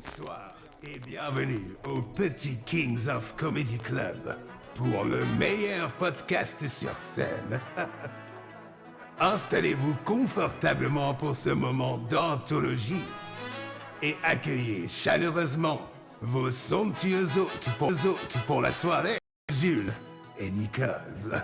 Bonsoir et bienvenue au Petit Kings of Comedy Club pour le meilleur podcast sur scène. Installez-vous confortablement pour ce moment d'anthologie et accueillez chaleureusement vos somptueux hôtes pour la soirée, Jules et Nikos.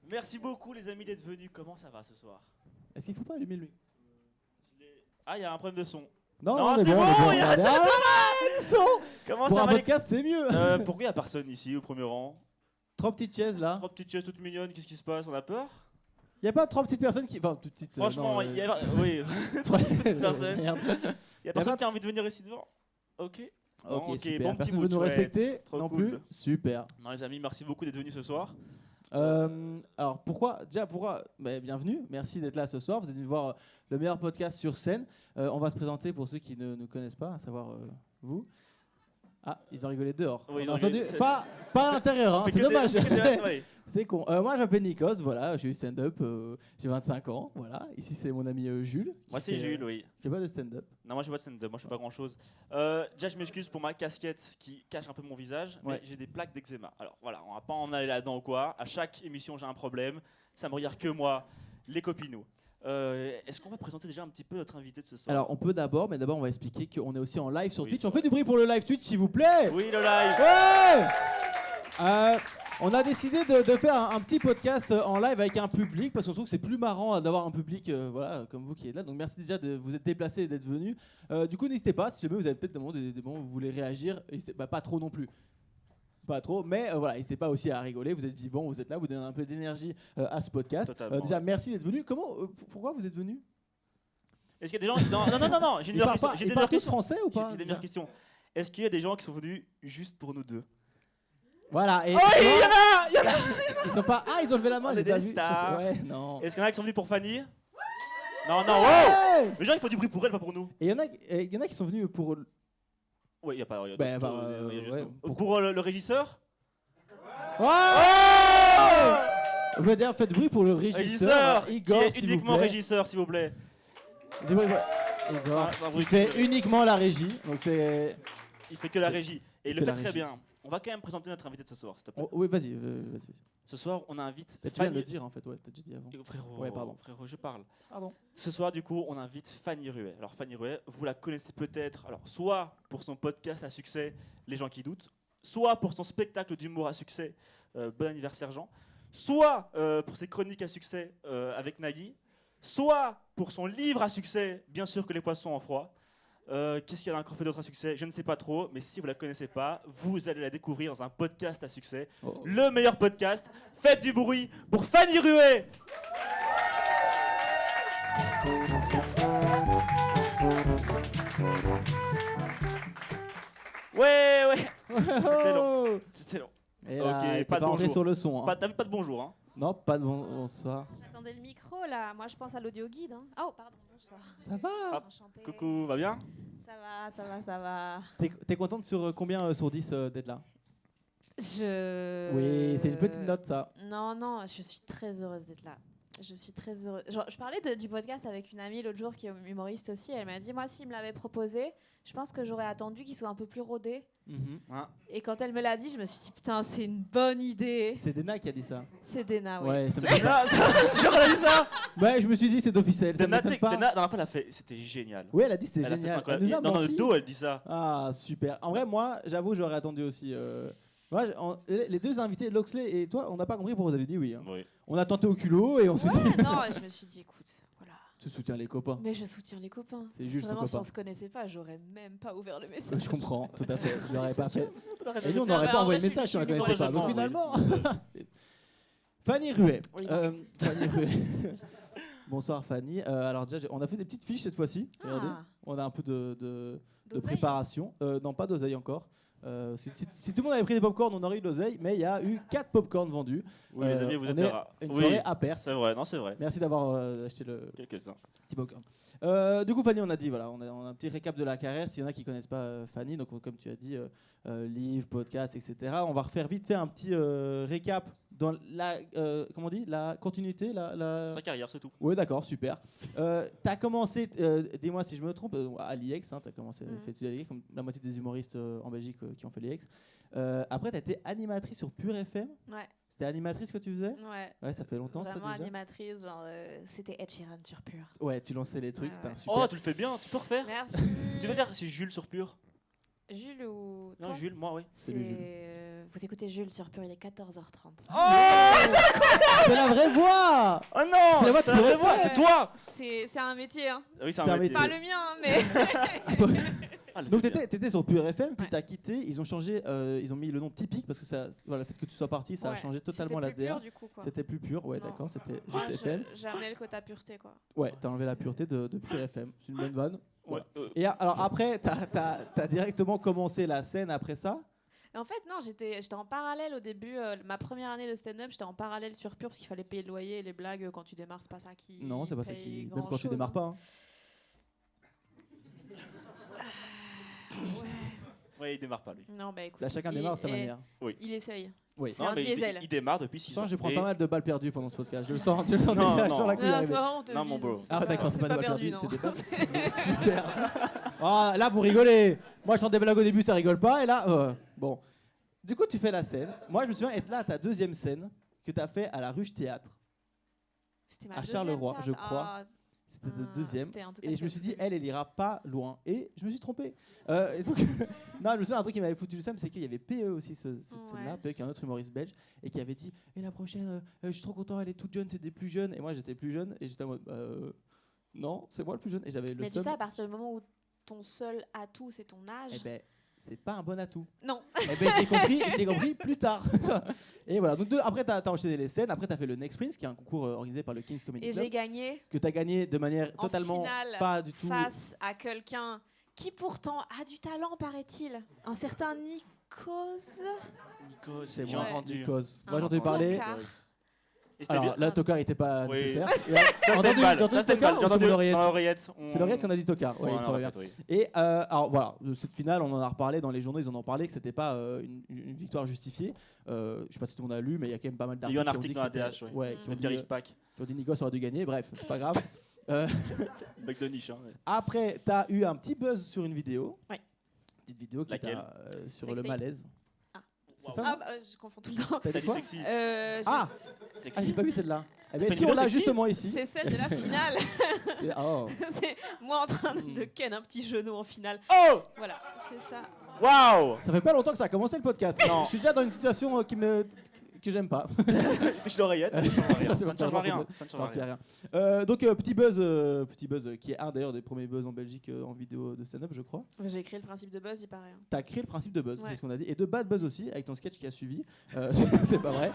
Merci beaucoup les amis d'être venus. Comment ça va ce soir? Est-ce qu'il faut pas allumer le micro? Ah, il y a un problème de son. Non, c'est bon, il y a le son. Comment Pour ça un va les- podcast, c'est mieux. Pourquoi il n'y a personne ici au premier rang? 3 petites chaises là. Trois petites chaises toutes mignonnes, qu'est-ce qui se passe? On a peur? Il y a pas 3 petites personnes qui. Enfin, petites. Franchement, il y a... Oui, trois personne. Merde. il y a personne qui a envie de venir ici devant? Ok. Bon, Ok, super. bon petit Personne mood, veut nous chouette. respecter Trop non cool. plus. Super. Non les amis, merci beaucoup d'être venus ce soir. Alors pourquoi bienvenue, merci d'être là ce soir. Vous êtes venus voir le meilleur podcast sur scène. On va se présenter pour ceux qui ne nous connaissent pas, à savoir vous. Ah, ils ont rigolé dehors. Oui, ils On a ont entendu. rigolé. Pas à l'intérieur, hein, On fait c'est que des- dommage. on fait que des- ouais. C'est con. Moi, je m'appelle Nikos, voilà, je suis stand-up, j'ai 25 ans, voilà. Ici, c'est mon ami Jules. Moi c'est Jules, oui. Qui fait pas de stand-up. Non, moi je fais pas de stand-up, moi je fais pas grand chose. Déjà, je m'excuse pour ma casquette qui cache un peu mon visage, Ouais. mais j'ai des plaques d'eczéma. Alors voilà, on va pas en aller là-dedans ou quoi. À chaque émission, j'ai un problème. Ça me regarde que moi, les copinous. Est-ce qu'on va présenter déjà un petit peu notre invité de ce soir? Alors, on peut d'abord, mais d'abord, on va expliquer qu'on est aussi en live sur Oui, Twitch. c'est On fait vrai. du bruit pour le live Twitch, s'il vous plaît. Oui, le live. Ouais. On a décidé de faire un petit podcast en live avec un public parce qu'on trouve que c'est plus marrant d'avoir un public voilà, comme vous qui êtes là. Donc merci déjà de vous être déplacés et d'être venus. Du coup, n'hésitez pas, si jamais vous avez peut-être des moments où vous voulez réagir, pas trop non plus. Pas trop, mais voilà, n'hésitez pas aussi à rigoler. Vous êtes vivants, vous êtes là, vous donnez un peu d'énergie à ce podcast. Totalement. Déjà, merci d'être venus. Pourquoi vous êtes venus? Est-ce qu'il y a des gens. Non, j'ai une Ils meilleure parlent question. pas- J'ai ils des parlent meilleures tous questions. français ou pas? J'ai des meilleures questions. Est-ce qu'il y a des gens qui sont venus juste pour nous deux? Voilà. Et Oh oui, il y en a. Il y en a. ils sont pas. Ah, ils ont levé la main. On J'ai est pas des vu. stars. Ouais, non. Est-ce qu'il y en a qui sont venus pour Fanny? Non, wow. Ouais. Mais genre, il faut du bruit pour elle, pas pour nous. Et il y en a qui sont venus pour. Oui, il y a pas. Ben, ouais, Pour le régisseur? Ouais. Je veux dire, faites bruit pour le régisseur, Igor, qui est s'il uniquement vous plaît. régisseur, s'il vous plaît. Du bruit, ouais. Igor, C'est un qui bruit fait qui- uniquement la régie. Donc c'est. Il fait que la régie. Et il le que fait la très régie. bien. On va quand même présenter notre invité de ce soir, s'il te plaît. Oh, oui, vas-y. Ce soir, on invite Tu viens de Fanny. le dire en fait, ouais, t'as déjà dit avant. Frérot, Ouais, pardon. frérot, je parle. Pardon. Ce soir, du coup, on invite Fanny Ruet. Alors, Fanny Ruet, vous la connaissez peut-être, alors, soit pour son podcast à succès, Les gens qui doutent, soit pour son spectacle d'humour à succès, Bon anniversaire Jean, soit pour ses chroniques à succès avec Nagui, soit pour son livre à succès, Bien sûr que les poissons ont froid. Qu'est-ce qu'elle a encore fait d'autre à succès? Je ne sais pas trop, mais si vous la connaissez pas, vous allez la découvrir dans un podcast à succès. Oh. Le meilleur podcast. Faites du bruit pour Fanny Ruet. Ouais. C'était long. Oh. C'était long. Et Ok, là, t'es pas de rentré bonjour. sur le son. Hein. T'as vu pas de bonjour, hein? Non, pas de bonsoir. J'attendais le micro là, moi je pense à l'audio guide. Hein. Oh pardon, bonsoir. Ça va? Hop. Enchantée. Coucou, va bien? Ça va. T'es contente sur combien sur 10 d'être là? Je... Oui, c'est une petite note ça. Non, je suis très heureuse d'être là. Je suis très heureuse. Genre, je parlais du podcast avec une amie l'autre jour qui est humoriste aussi. Elle m'a dit, moi s'il me l'avait proposé, je pense que j'aurais attendu qu'il soit un peu plus rodé. Hein? Et quand elle me l'a dit, je me suis dit, putain, c'est une bonne idée. C'est Dena qui a dit ça. C'est Dena, oui. Ouais, ça me- Genre, elle a dit ça? ouais, je me suis dit c'est officiel. Ça Dana, m'étonne pas. la dernière fois, elle a fait. C'était génial. Oui, elle a dit c'était Elle a fait ça génial. incroyable. Elle nous a Dans le menti. dos, elle dit ça. Ah, super. En vrai, moi, j'avoue, j'aurais attendu aussi. Moi, les deux invités, Loxley et toi, on n'a pas compris pourquoi vous avez dit oui. Hein. Oui. On a tenté au culot et on se dit. Ouais, non, je me suis dit, écoute, voilà. Tu soutiens les copains. Mais je soutiens les copains. C'est juste Vraiment, son si on copain. se connaissait pas, j'aurais même pas ouvert le message. Je comprends, tout à fait. Je l'aurais pas fait. Et nous, on Non, n'aurait mais pas en envoyé vrai, le message si on je la suis connaissait pas. Donc humainement, finalement. Fanny Ruet. Oui. Fanny Ruet. Bonsoir Fanny. Alors déjà, on a fait des petites fiches cette fois-ci. Regardez. On a un peu de préparation. Non, pas d'oseille encore. Si tout le monde avait pris des pop-corn, on aurait eu de l'oseille, mais il y a eu 4 pop-corn vendus. Oui, les amis, vous êtes une soirée à perte. C'est vrai, non, c'est vrai. Merci d'avoir acheté le Quelques-uns. petit pop-corn. Du coup, Fanny, on a dit, voilà, on a un petit récap de la carrière. S'il y en a qui connaissent pas Fanny, donc comme tu as dit, livre, podcast, etc. On va refaire vite fait un petit récap dans la, comment on dit, la continuité, Sa carrière, c'est tout. Oui, d'accord, super. T'as commencé, dis-moi si je me trompe, à l'IEX, hein, t'as commencé à faire étudier à l'IEX, comme la moitié des humoristes en Belgique qui ont fait l'IEX. Après, t'as été animatrice sur Pure FM. Ouais. C'était animatrice que tu faisais? Ouais. Ouais, ça fait longtemps Vraiment ça déjà. animatrice, genre c'était Ed Sheeran sur Pure. Ouais, tu lançais les trucs, Ouais, t'as un ouais. super. Oh, tu le fais bien, tu peux refaire. Merci. Tu peux faire si Jules sur Pure. Jules ou Non, toi? Jules, moi, oui. Salut, Jules. Vous écoutez Jules sur Pure, il est 14h30. C'est la vraie voix. Oh non, C'est la voix de Pure FM. c'est toi. C'est un métier, hein. Oui, c'est C'est un un métier. Pas le mien, hein, mais. Ah, elle Donc fait bien. t'étais sur Pure FM, puis Ouais. t'as quitté, ils ont changé, ils ont mis le nom typique parce que ça, voilà, le fait que tu sois parti, ça a Ouais. changé totalement C'était plus l'ADN. pur, du coup, quoi. C'était plus pur, ouais, Non. d'accord, c'était Moi, juste FM. jamais le quota pureté, quoi. Ouais, t'as enlevé la pureté de Pure FM. C'est une bonne vanne. Ouais, Et alors après, t'as directement commencé la scène après ça. Et en fait, non, j'étais en parallèle au début. Ma première année de stand-up, j'étais en parallèle sur Pure parce qu'il fallait payer le loyer et les blagues quand tu démarres, c'est pas ça qui. Non, c'est pas ça paye qui. Même grand quand tu chose, démarres hein. pas. Hein. ouais, il démarre pas lui. Non, bah écoute. Là, chacun démarre à sa et manière. Il essaye. Oui. C'est Non, un mais diesel. il démarre depuis 6 Je ans. sens que je prends Et- pas mal de balles perdues pendant ce podcast. Je le sens, tu le sens Non, déjà non. sur la couille Non, arriver. c'est vraiment on te Non, mon vise. bro. Ah ouais, d'accord, c'est pas des balles perdu, perdues, non. c'est des balles. Super. Ah, là, vous rigolez. Moi, je tente des blagues au début, ça rigole pas. Et là, bon. Du coup, tu fais la scène. Moi, je me souviens être là à ta deuxième scène que tu as fait à la Ruche Théâtre. C'était ma À deuxième, Charleroi, ça. je crois. Ah, C'était le deuxième. c'était en tout cas, Et je me suis c'était dit, elle ira pas loin. Et je me suis trompé. Et donc, non, je me souviens un truc qui m'avait foutu le seum, c'est qu'il y avait PE aussi, cette scène-là, PE qui est un autre humoriste belge, et qui avait dit, et la prochaine, je suis trop content, elle est toute jeune, c'est des plus jeunes. Et moi, j'étais plus jeune, et j'étais en mode, non, c'est moi le plus jeune. Et j'avais le Mais tu seum. sais, à partir du moment où ton seul atout, c'est ton âge. Eh ben, c'est pas un bon atout. Non. Eh ben, je l'ai compris plus tard. Et voilà. Donc après, t'as enchaîné les scènes. Après, t'as fait le Next Prince, qui est un concours organisé par le King's Comedy Et Club, j'ai gagné que t'as gagné de manière en totalement finale pas du tout. face à quelqu'un qui pourtant a du talent, paraît-il. Un certain Nikos. Nico, C'est j'ai moi, entendu. Nikos. Un Moi, j'en ai parlé. tocard. Et c'était Alors bien. là, Tocard était pas Oui. nécessaire. Ça, c'était une balle. Ça, c'était une balle. J'ai J'ai entendu l'oreillette. dans l'oreillette. C'est l'oreillette qu'on a dit Tocard. Ouais, Ouais, il me semble bien. oui. Et alors voilà, cette finale, on en a reparlé dans les journaux, ils en ont parlé que c'était pas une victoire justifiée. Je sais pas si tout le monde a lu, mais il y a quand même pas mal Il y a eu d'articles. un article dans la DH, oui. Ouais, qui ont Le dit, Pierre Pack. qui ont dit Nikos aurait dû gagner. Bref, c'est pas grave. Mec de niche. Hein, ouais. Après, tu as eu un petit buzz sur une vidéo. Ouais. Petite vidéo qui Laquelle était sur le Sextape. malaise. Ah. C'est ça Ah, non bah, je confonds tout le temps. T'as T'as dit dit quoi sexy. Ah, Sexy. j'ai pas vu celle-là. Eh ben, fait une si on vidéo l'a sexy justement ici. C'est celle de la finale. Et- oh. C'est moi en train de ken un petit genou en finale. Oh Voilà, c'est ça. Waouh. Ça fait pas longtemps que ça a commencé le podcast. Non. Je suis déjà dans une situation que j'aime pas. Touche l'oreillette. Ça ne change rien. Ça ne change Non, il y a rien. rien. Donc petit buzz qui est un d'ailleurs des premiers buzz en Belgique en vidéo de stand-up, je crois. J'ai écrit le principe de buzz, il paraît. hein. T'as créé le principe de buzz, Ouais. c'est ce qu'on a dit, et de bad buzz aussi avec ton sketch qui a suivi. C'est pas vrai.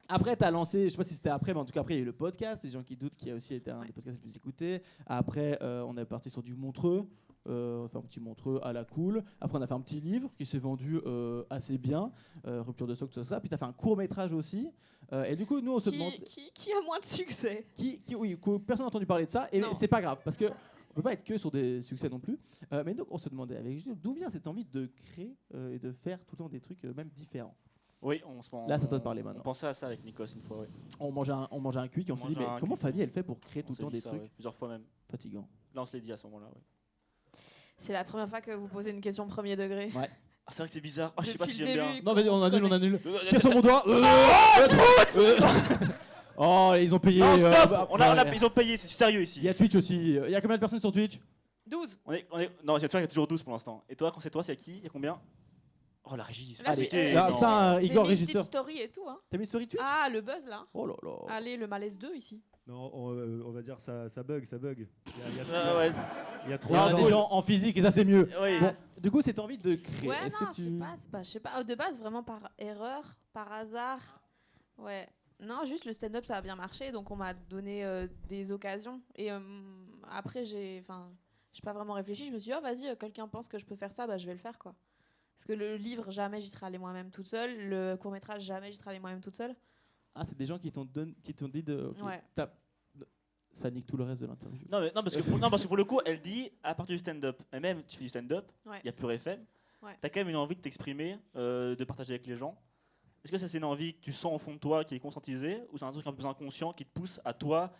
Après, t'as lancé, je sais pas si c'était après, mais en tout cas après il y a eu le podcast, les gens qui doutent, qui a aussi été un Ouais. des podcasts les plus écoutés. Après, on est parti sur du Montreux. On a fait un petit Montreux à la cool. Après, on a fait un petit livre qui s'est vendu assez bien, Rupture de stock, tout ça. Puis tu as fait un court métrage aussi. Et du coup, nous, on se demande Qui a moins de succès? oui, que personne n'a entendu parler de ça. Et Non. c'est pas grave parce que on peut pas être que sur des succès non plus. Mais donc, on se demandait avec Jules, d'où vient cette envie de créer et de faire tout le temps des trucs même différents. Oui, Là, c'est à toi de parler maintenant. On pensait à ça avec Nikos une fois, oui. On mangeait un cuit et on s'est dit, mais comment Fanny elle fait pour créer tout le temps des trucs plusieurs fois même. fatigants? Là, on se l'est dit à ce moment-là, oui. C'est la première fois que vous posez une question premier degré. Ouais. Ah, c'est vrai que c'est bizarre. Ah, je sais pas si Depuis j'aime le bien. début. Non, mais on se annule, on connaît. annule. Tiens sur mon doigt. Oh, ils ont payé. Non, stop. Ouais. Ils ont payé, c'est sérieux Il ici. y a Twitch aussi. Il y a combien de personnes sur Twitch? 12. Non, c'est sûr qu'il y a toujours 12 pour l'instant. Et toi, quand c'est toi, c'est qui? Il y a combien? Oh, la régie. c'est Là, Allez, compliqué, là, genre. putain, J'ai Igor, mis une régisseur. petite story et tout. Hein. T'as mis story Twitch? Ah, le buzz là. Oh là là. Allez, le malaise 2 ici. Non, on va dire ça bug. Ah, ouais. Il y a Il trop y a de des gens en physique et ça c'est mieux. Oui. Bon, du coup, cette envie de créer. Ouais, Est-ce non, que je tu. sais pas. Je sais pas. De base, vraiment par erreur, par hasard. Ouais. Non, juste le stand-up, ça a bien marché, donc on m'a donné des occasions. Et après, j'ai pas vraiment réfléchi. Je me suis dit, oh, vas-y, quelqu'un pense que je peux faire ça, bah, je vais le faire, quoi. Parce que le livre, jamais j'y serais allée moi-même toute seule. Le court-métrage, jamais j'y serais allée moi-même toute seule. Ah, c'est des gens qui t'ont dit de. Ok, Ouais. Ça nique tout le reste de l'interview. Non, parce que pour le coup, elle dit à partir du stand-up, et même tu fais du stand-up, il y a Pure FM, Ouais. t'as quand même une envie de t'exprimer, de partager avec les gens. Est-ce que ça c'est une envie que tu sens au fond de toi qui est conscientisée, ou c'est un truc un peu plus inconscient qui te pousse à toi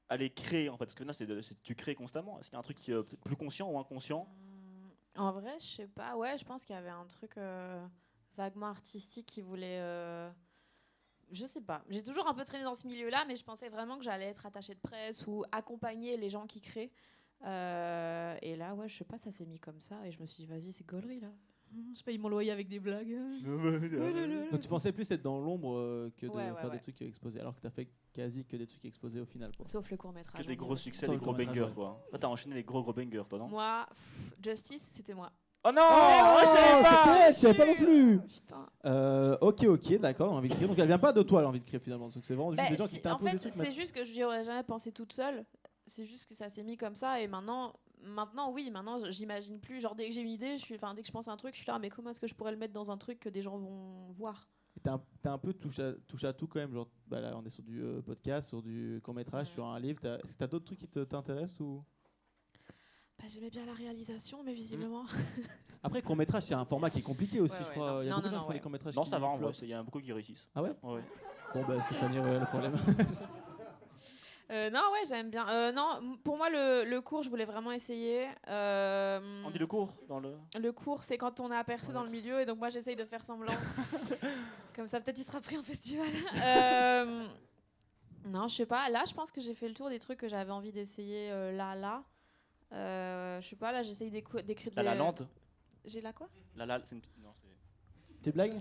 à les créer en fait? Parce que là, tu crées constamment. Est-ce qu'il y a un truc qui est peut-être plus conscient ou inconscient? En vrai, je sais pas. Ouais, je pense qu'il y avait un truc vaguement artistique qui voulait. Je sais pas. J'ai toujours un peu traîné dans ce milieu-là, mais je pensais vraiment que j'allais être attachée de presse ou accompagner les gens qui créent. Et là, ouais, je sais pas, ça s'est mis comme ça. Et je me suis dit, vas-y, c'est gaulerie là. Je paye mon loyer avec des blagues. Donc tu pensais plus être dans l'ombre que de Ouais, faire ouais. des trucs exposés, alors que t'as fait quasi que des trucs exposés au final, quoi. Sauf le court-métrage. Que des on gros dirait. succès, Sans des le gros court-métrage, bangers ouais. quoi. Là, t'as enchaîné les gros bangers toi, non? Moi, Justice, c'était moi. Oh non, Oh, je savais pas. c'est vrai, je savais pas non plus. Putain. Ok, d'accord, envie de créer. Donc elle vient pas de toi l'envie de créer finalement. Donc c'est vraiment juste Bah, des gens qui t'imposent en fait, des trucs. c'est juste que j'y aurais jamais pensé toute seule. C'est juste que ça s'est mis comme ça et maintenant oui, maintenant j'imagine plus. Genre dès que j'ai une idée, dès que je pense à un truc, je suis là, mais comment est-ce que je pourrais le mettre dans un truc que des gens vont voir? T'es un peu touche à tout quand même. Genre, bah là on est sur du podcast, sur du court métrage, sur un livre. Est-ce que t'as d'autres trucs qui t'intéressent ou? Bah, j'aimais bien la réalisation, mais visiblement. Après court métrage c'est un format qui est compliqué aussi, Ouais, je ouais, crois. non. Il y a Non, beaucoup de non, gens qui font ouais. des courts métrages. Non, ça va en vrai, il y en a beaucoup qui réussissent. Ah ouais. Ouais. Bon bah c'est Fanny le problème. Non, ouais, j'aime bien. Non, pour moi, le cours, je voulais vraiment essayer. On dit le cours dans le. Le cours, c'est quand on est aperçu dans le milieu, et donc moi, j'essaye de faire semblant. Comme ça, peut-être il sera pris en festival. Non, je sais pas. Là, je pense que j'ai fait le tour des trucs que j'avais envie d'essayer là. Je sais pas, là, j'essaye d'écrire des... La lente. J'ai la quoi? C'est une petite. Non, c'est. Tes blagues?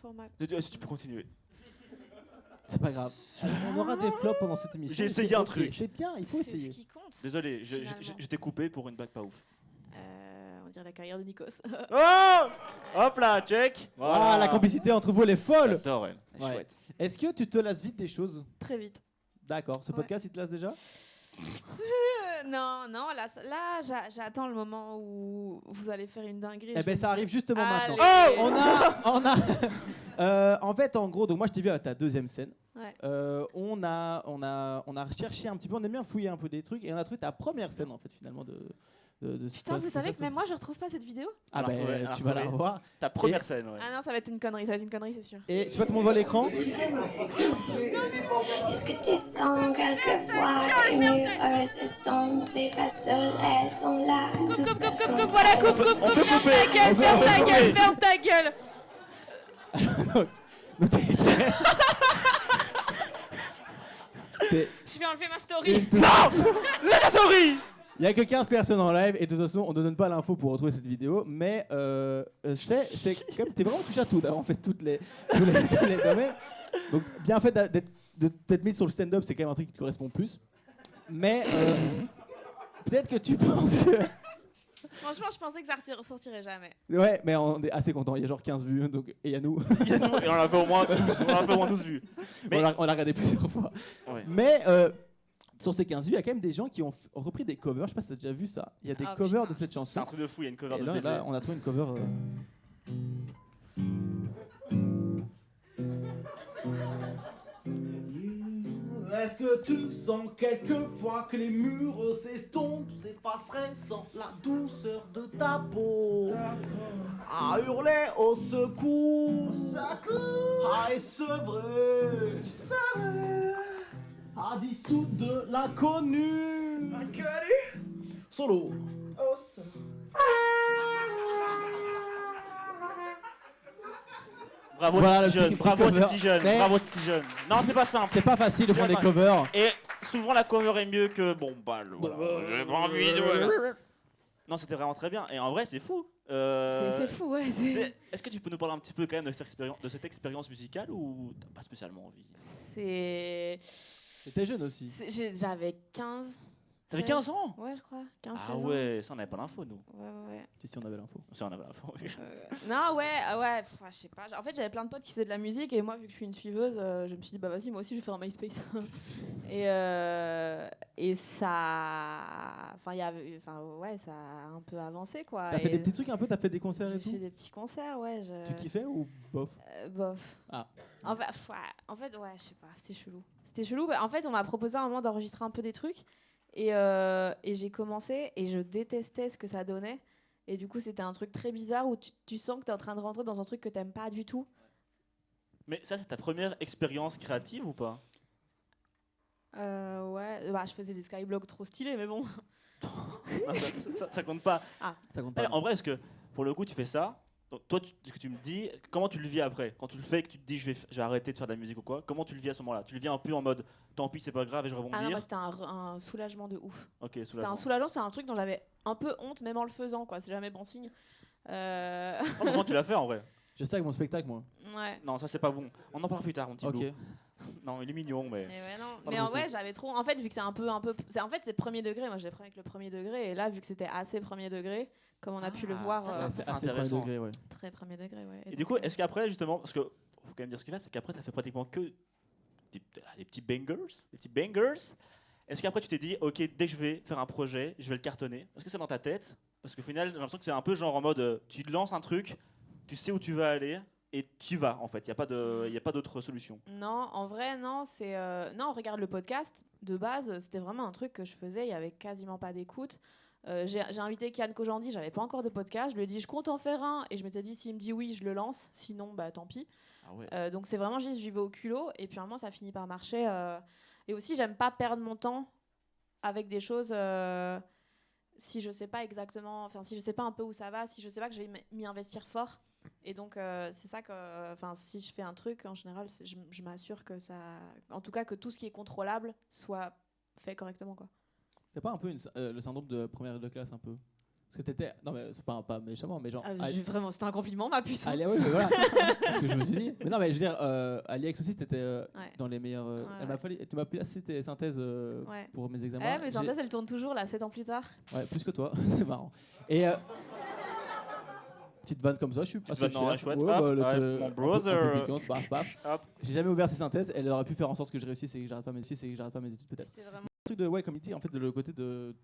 Format. Tu peux continuer. C'est pas grave. On aura des flops pendant cette émission. J'ai essayé C'est un ok. truc. C'est bien, il faut C'est ce essayer. qui compte. Désolé, Finalement. je t'ai coupé pour une blague pas ouf. On dirait la carrière de Nikos. Oh, hop là, check. Ah, la complicité entre vous elle est folle. J'adore, elle. Elle est Ouais. chouette. Est-ce que tu te lasses vite des choses? Très vite. D'accord. Ce Ouais. podcast il te lasse déjà? Non, là, j'attends le moment où vous allez faire une dinguerie. Eh ben ça arrive justement Allez. maintenant. En fait, en gros, donc moi je t'ai vu à ta deuxième scène. Ouais. On a recherché un petit peu, on aime bien fouiller un peu des trucs et on a trouvé ta première scène en fait finalement de Putain, vous savez que même moi, je retrouve pas cette vidéo? Ah On l'a ben retrouvée, on l'a tu vas la retrouvée. revoir. Ta première scène, ouais. Ah non, ça va être une connerie, c'est sûr. Et je sais pas, tout le monde voit l'écran. Est-ce que tu sens quelquefois que les murs s'estompent, s'effacent seules, elles sont là, tout seul Coupe, voilà, coupe, ferme ta gueule. Donc, Je vais enlever ma story. La souris. Il y a que 15 personnes en live et de toute façon on ne donne pas l'info pour retrouver cette vidéo, mais c'est comme t'es vraiment touché à tout d'avoir en fait tous les domaines. Donc bien fait d'être mis sur le stand-up, c'est quand même un truc qui te correspond plus. Mais peut-être que tu penses que... Franchement, je pensais que ça ressortirait jamais. Ouais, mais on est assez content. Il y a genre 15 vues, donc et il y a nous. Il y a nous, et on en a fait au moins 12. On en a fait au moins 12 vues. Mais- On l'a regardé plusieurs fois. Ouais. Mais sur ces 15 vues, il y a quand même des gens qui ont repris des covers. Je sais pas si t'as déjà vu ça. Il y a des Ah, covers putain. de cette C'est chanson. un truc de fou, il y a une cover Et de là, baiser. on a trouvé une cover. Est-ce que tu sens quelquefois que les murs s'estompent, s'effaceraient sans la douceur de ta peau? À hurler au secours, à essevrer, à dissoudre de l'inconnu. Solo. Bravo Voilà, ces le petits jeunes, petit bravo ces cover. petits jeunes, Mais- bravo ces petits jeunes. Non, c'est pas simple. C'est pas facile de faire des C'est covers. Et souvent la cover est mieux que bon bah voilà, j'ai pas envie de. Non, c'était vraiment très bien. Et en vrai, c'est fou. C'est fou, ouais. Est-ce que tu peux nous parler un petit peu quand même de cette expérience musicale ou t'as pas spécialement envie? C'est. T'étais jeune aussi. J'avais 15, T'avais 15 ans? Ouais, je crois. 15, Ah 16 ans. ouais, ça on n'avait pas l'info nous. Ouais. Si on avait l'info. Ça on avait l'info. Non, ouais, je sais pas. En fait, j'avais plein de potes qui faisaient de la musique et moi, vu que je suis une suiveuse, je me suis dit, bah vas-y, moi aussi, je vais faire un MySpace. et ça. Ouais, ça a un peu avancé, quoi. T'as fait des petits trucs un peu, t'as fait des concerts et J'ai tout. fait des petits concerts, ouais. Tu kiffais ou bof? Bof. Ah. En fait, ouais, je sais pas, c'était chelou. C'était chelou. En fait, on m'a proposé à un moment d'enregistrer un peu des trucs et j'ai commencé et je détestais ce que ça donnait. Et du coup, c'était un truc très bizarre où tu sens que t'es en train de rentrer dans un truc que t'aimes pas du tout. Mais ça, c'est ta première expérience créative ou pas? Ouais, bah, je faisais des skyblogs trop stylés, mais bon. Non, ça compte pas. Ça compte pas. En vrai, est-ce que pour le coup, tu fais ça? Donc, toi, ce que tu me dis, comment tu le vis après? Quand tu le fais, que tu te dis je vais arrêter de faire de la musique ou quoi, comment tu le vis à ce moment-là? Tu le vis un peu en mode tant pis, c'est pas grave et je rebondir? Ah non, bah, c'était un soulagement de ouf. Ok, C'était soulagement. un soulagement, c'est un truc dont j'avais un peu honte, même en le faisant, quoi. C'est jamais bon signe. Comment tu l'as fait en vrai? Je sais avec mon spectacle, moi. Ouais. Non, ça c'est pas bon. On en parle plus tard, mon petit Ok. loup. Non, il est mignon, mais. Mais ouais, non. Pas Mais beaucoup. ouais, j'avais trop. En fait, vu que c'est un peu. En fait, c'est premier degré. Moi, je l'ai pris avec le premier degré. Et là, vu que c'était assez premier degré, comme on a pu le voir, ça, C'est c'est assez premier intéressant. degré, ouais. très premier degré, ouais. Et du coup, est-ce qu'après, justement, parce que faut quand même dire ce qu'il y a, c'est qu'après, t'as fait pratiquement que des petits bangers. Est-ce qu'après, tu t'es dit, ok, dès que je vais faire un projet, je vais le cartonner? Est-ce que c'est dans ta tête? Parce qu'au final, j'ai l'impression que c'est un peu genre en mode, tu lances un truc, tu sais où tu vas aller. Et tu vas en fait, il n'y a pas d'autre solution. Non, en vrai, non. Non, regarde le podcast. De base, c'était vraiment un truc que je faisais. Il y avait quasiment pas d'écoute. J'ai invité Kian Kojandi. J'avais pas encore de podcast. Je lui ai dit, je compte en faire un. Et je m'étais dit, s'il me dit oui, je le lance. Sinon, bah tant pis. Ah ouais. Donc c'est vraiment juste, j'y vais au culot. Et puis à un moment, ça finit par marcher. Et aussi, j'aime pas perdre mon temps avec des choses. Si je sais pas exactement, enfin si je sais pas un peu où ça va, si je sais pas que je vais m'y investir fort. Et donc c'est ça que, enfin si je fais un truc, en général, je m'assure que ça, en tout cas que tout ce qui est contrôlable soit fait correctement, quoi. C'est pas un peu le syndrome de première de classe un peu? Parce que t'étais. Non, mais c'est pas méchamment, mais genre. Vraiment, c'était un compliment, ma puce. Ouais, mais voilà. C'est ce que je me suis dit. Mais non, mais je veux dire, à l'IEX aussi, t'étais Ouais. dans les meilleurs. Ouais, m'a fallu. Tu m'as placé tes synthèses Ouais. pour mes examens. Mes synthèses, elles tournent toujours là, 7 ans plus tard. Ouais, plus que toi. C'est marrant. Et. Petite vanne comme ça, je suis assez vanne, non, fier. chouette. Ouais, Hop, bah, ouais, mon brother. piquante, paf, paf. Hop. J'ai jamais ouvert ces synthèses. Elle aurait pu faire en sorte que je réussisse et que j'arrête pas mes études peut-être. C'était vraiment. Un truc de ouais, comme il dit en fait, le côté de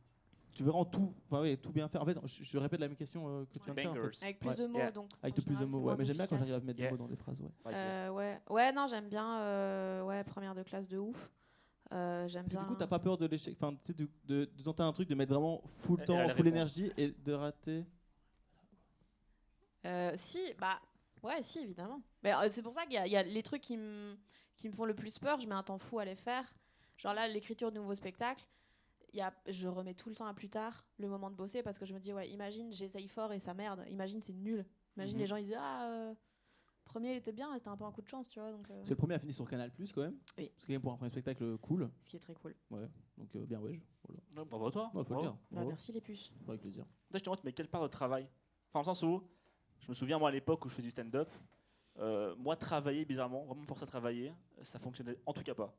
tu veux vraiment tout, enfin ouais, tout bien faire. En fait, je répète la même question que tu viens de faire. En Bangers. fait. Avec plus Ouais. de mots, Yeah. donc. Avec en de plus de général, mots, c'est ouais. moins Mais j'aime bien quand efficace. j'arrive à mettre Yeah. des mots dans des phrases, ouais. Ouais, non, j'aime bien. Ouais, première de classe de ouf. J'aime Parce que bien. du coup, t'as pas peur de l'échec, enfin, tu sais, de tenter un truc, de mettre vraiment full Elle a temps, la full réponse. énergie et de rater. Si, bah, ouais, si, évidemment. Mais c'est pour ça qu'il y a les trucs qui me font le plus peur, je mets un temps fou à les faire. Genre là, l'écriture de nouveaux spectacles, je remets tout le temps à plus tard le moment de bosser parce que je me dis, ouais, imagine, j'essaye fort et ça merde. Imagine, c'est nul. Imagine, Mhm. les gens, ils disent, premier, il était bien, c'était un peu un coup de chance, tu vois. Donc, C'est le premier à finir sur Canal Plus quand même. Oui. C'est quand même pour un premier spectacle cool. ce qui est très cool. Ouais. Donc bien ouais. Voilà. Ouais, bravo à toi. Ouais, faut le Bravo. dire. Bah, Bravo. merci les puces. Avec plaisir. Toi, justement, tu mets quelle part de travail? Enfin, dans le sens où, je me souviens, moi, à l'époque où je faisais du stand-up, moi, travailler, bizarrement, vraiment me forcer à travailler, ça fonctionnait en tout cas pas.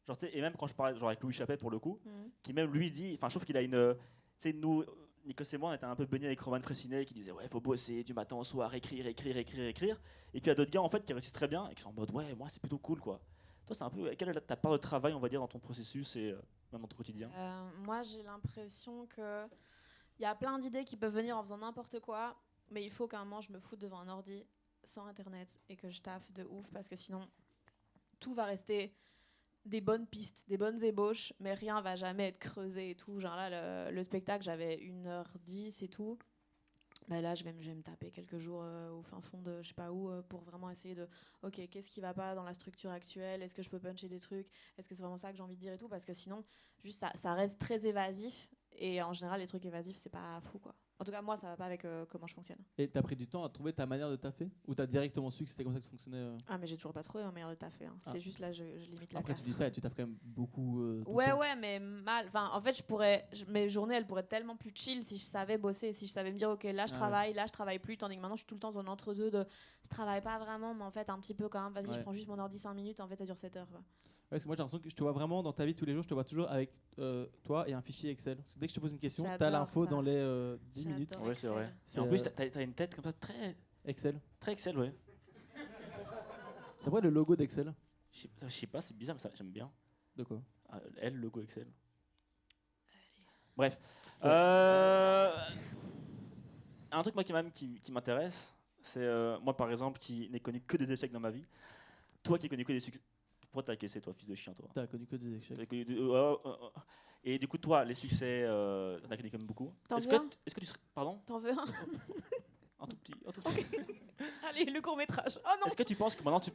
Genre, tu sais, et même quand je parlais genre, avec Louis Chappet, pour le coup, qui même lui dit, enfin, je trouve qu'il a une. Tu sais, nous, Nikos et moi, on était un peu baignés avec Roman Fressinet qui disait, ouais, faut bosser du matin au soir, écrire. Et puis il y a d'autres gars, en fait, qui réussissent très bien et qui sont en mode, ouais, moi, c'est plutôt cool, quoi. Toi, c'est un peu. Quelle est ta part de travail, on va dire, dans ton processus et même dans ton quotidien? Moi, j'ai l'impression que il y a plein d'idées qui peuvent venir en faisant n'importe quoi, mais il faut qu'à un moment, je me foute devant un ordi sans internet et que je taffe de ouf parce que sinon, tout va rester des bonnes pistes, des bonnes ébauches, mais rien va jamais être creusé et tout. Genre là, le spectacle, j'avais 1h10 et tout. Bah là, je vais me taper quelques jours au fin fond de je sais pas où pour vraiment essayer de ok, qu'est-ce qui va pas dans la structure actuelle, est-ce que je peux puncher des trucs, est-ce que c'est vraiment ça que j'ai envie de dire et tout, parce que sinon juste ça reste très évasif et en général les trucs évasifs c'est pas fou, quoi. En tout cas moi ça va pas avec comment je fonctionne. Et t'as pris du temps à trouver ta manière de taffer? Ou t'as directement su que c'était comme ça que ça fonctionnait Ah mais j'ai toujours pas trouvé ma manière de taffer, hein. C'est juste là je limite la Après casse. tu dis ça et tu taffes quand même beaucoup. tout le Ouais, temps. ouais, mais mal. Enfin, en fait, mes journées, elles pourraient être tellement plus chill si je savais bosser, si je savais me dire, ok, là je travaille, là je travaille plus, tandis que maintenant je suis tout le temps dans un entre-deux de je travaille pas vraiment, mais en fait un petit peu quand même, vas-y, Ouais. je prends juste mon ordi 5 minutes, en fait ça dure 7 heures, quoi. Parce que moi j'ai l'impression que je te vois vraiment dans ta vie de tous les jours, je te vois toujours avec toi et un fichier Excel. Parce que dès que je te pose une question, t'as J'adore l'info ça. dans les 10 minutes. J'adore Ouais, c'est Excel. vrai. C'est, Et en plus, t'as une tête comme ça Excel. très Excel, ouais. C'est vrai le logo d'Excel? Je sais pas, c'est bizarre, mais ça, j'aime bien. De quoi? Elle, logo Excel. Bref. Ouais. Un truc moi qui m'intéresse, c'est moi par exemple qui n'ai connu que des échecs dans ma vie. Toi qui n'as connu que des succès. Pourquoi t'as caissé toi, fils de chien, toi? T'as connu que des échecs. T'as connu Et du coup, toi, les succès, t'en as connu quand même beaucoup. T'en Est-ce veux que, un est-ce que tu serais. Pardon? T'en veux un? Un tout petit. Un tout petit. Allez, le court-métrage. Oh non. Est-ce que tu penses que maintenant tu.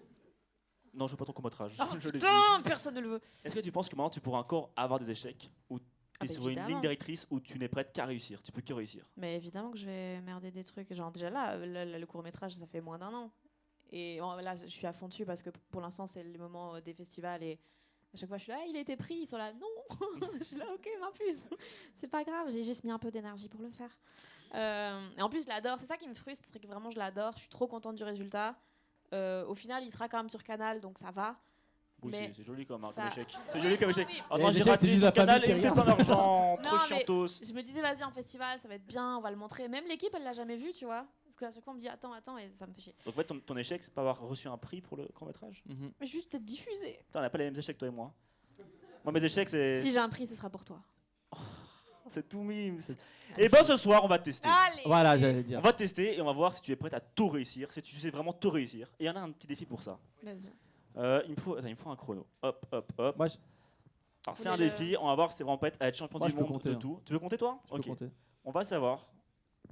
Non, je veux pas ton court-métrage. Oh, je l'ai dit. putain, personne ne le veut. Est-ce que tu penses que maintenant tu pourras encore avoir des échecs où tu es bah, sur une évidemment. ligne directrice où tu n'es prête qu'à réussir? Tu peux que réussir. Mais évidemment que je vais merder des trucs. Genre déjà là, le court-métrage, ça fait moins d'1 an. Et là, je suis à fond dessus parce que pour l'instant, c'est le moment des festivals et à chaque fois, je suis là, il a été pris, ils sont là, non. Je suis là, ok, mais en plus, c'est pas grave, j'ai juste mis un peu d'énergie pour le faire. Et en plus, je l'adore, c'est ça qui me frustre, c'est que vraiment, je l'adore, je suis trop contente du résultat. Au final, il sera quand même sur Canal, donc ça va. Oui, Mais c'est joli comme ça- échec. C'est joli comme échec. Oui. Oh Et non, les j'ai échecs, raté c'est juste sur la famille Canal qui et il me fait regarde. plein d'argent. Non, Trop mais- chiantos. Je me disais, vas-y, en festival, ça va être bien, on va le montrer. Même l'équipe, elle l'a jamais vu, tu vois. Parce qu'à chaque fois, on me dit, attends, et ça me fait chier. Donc en fait, ton échec, c'est pas avoir reçu un prix pour le court-métrage? Mhm. Mais juste être diffusé. Putain, on n'a pas les mêmes échecs, toi et moi. Moi, mes échecs, c'est. Si j'ai un prix, ce sera pour toi. C'est tout mime. Et ben ce soir, on va tester. Allez. Voilà, j'allais On dire. va tester et on va voir si tu es prête à tout réussir, si tu sais vraiment tout réussir. Et il y en a un petit défi pour ça. Vas-y. Il me faut un chrono. Hop, hop, hop. Moi, je Alors c'est Vous un voulez défi, on va voir si t'es vraiment prête à être champion Moi, du je peux monde compter, de hein. tout. Tu veux compter toi? peux Ok. compter. On va savoir.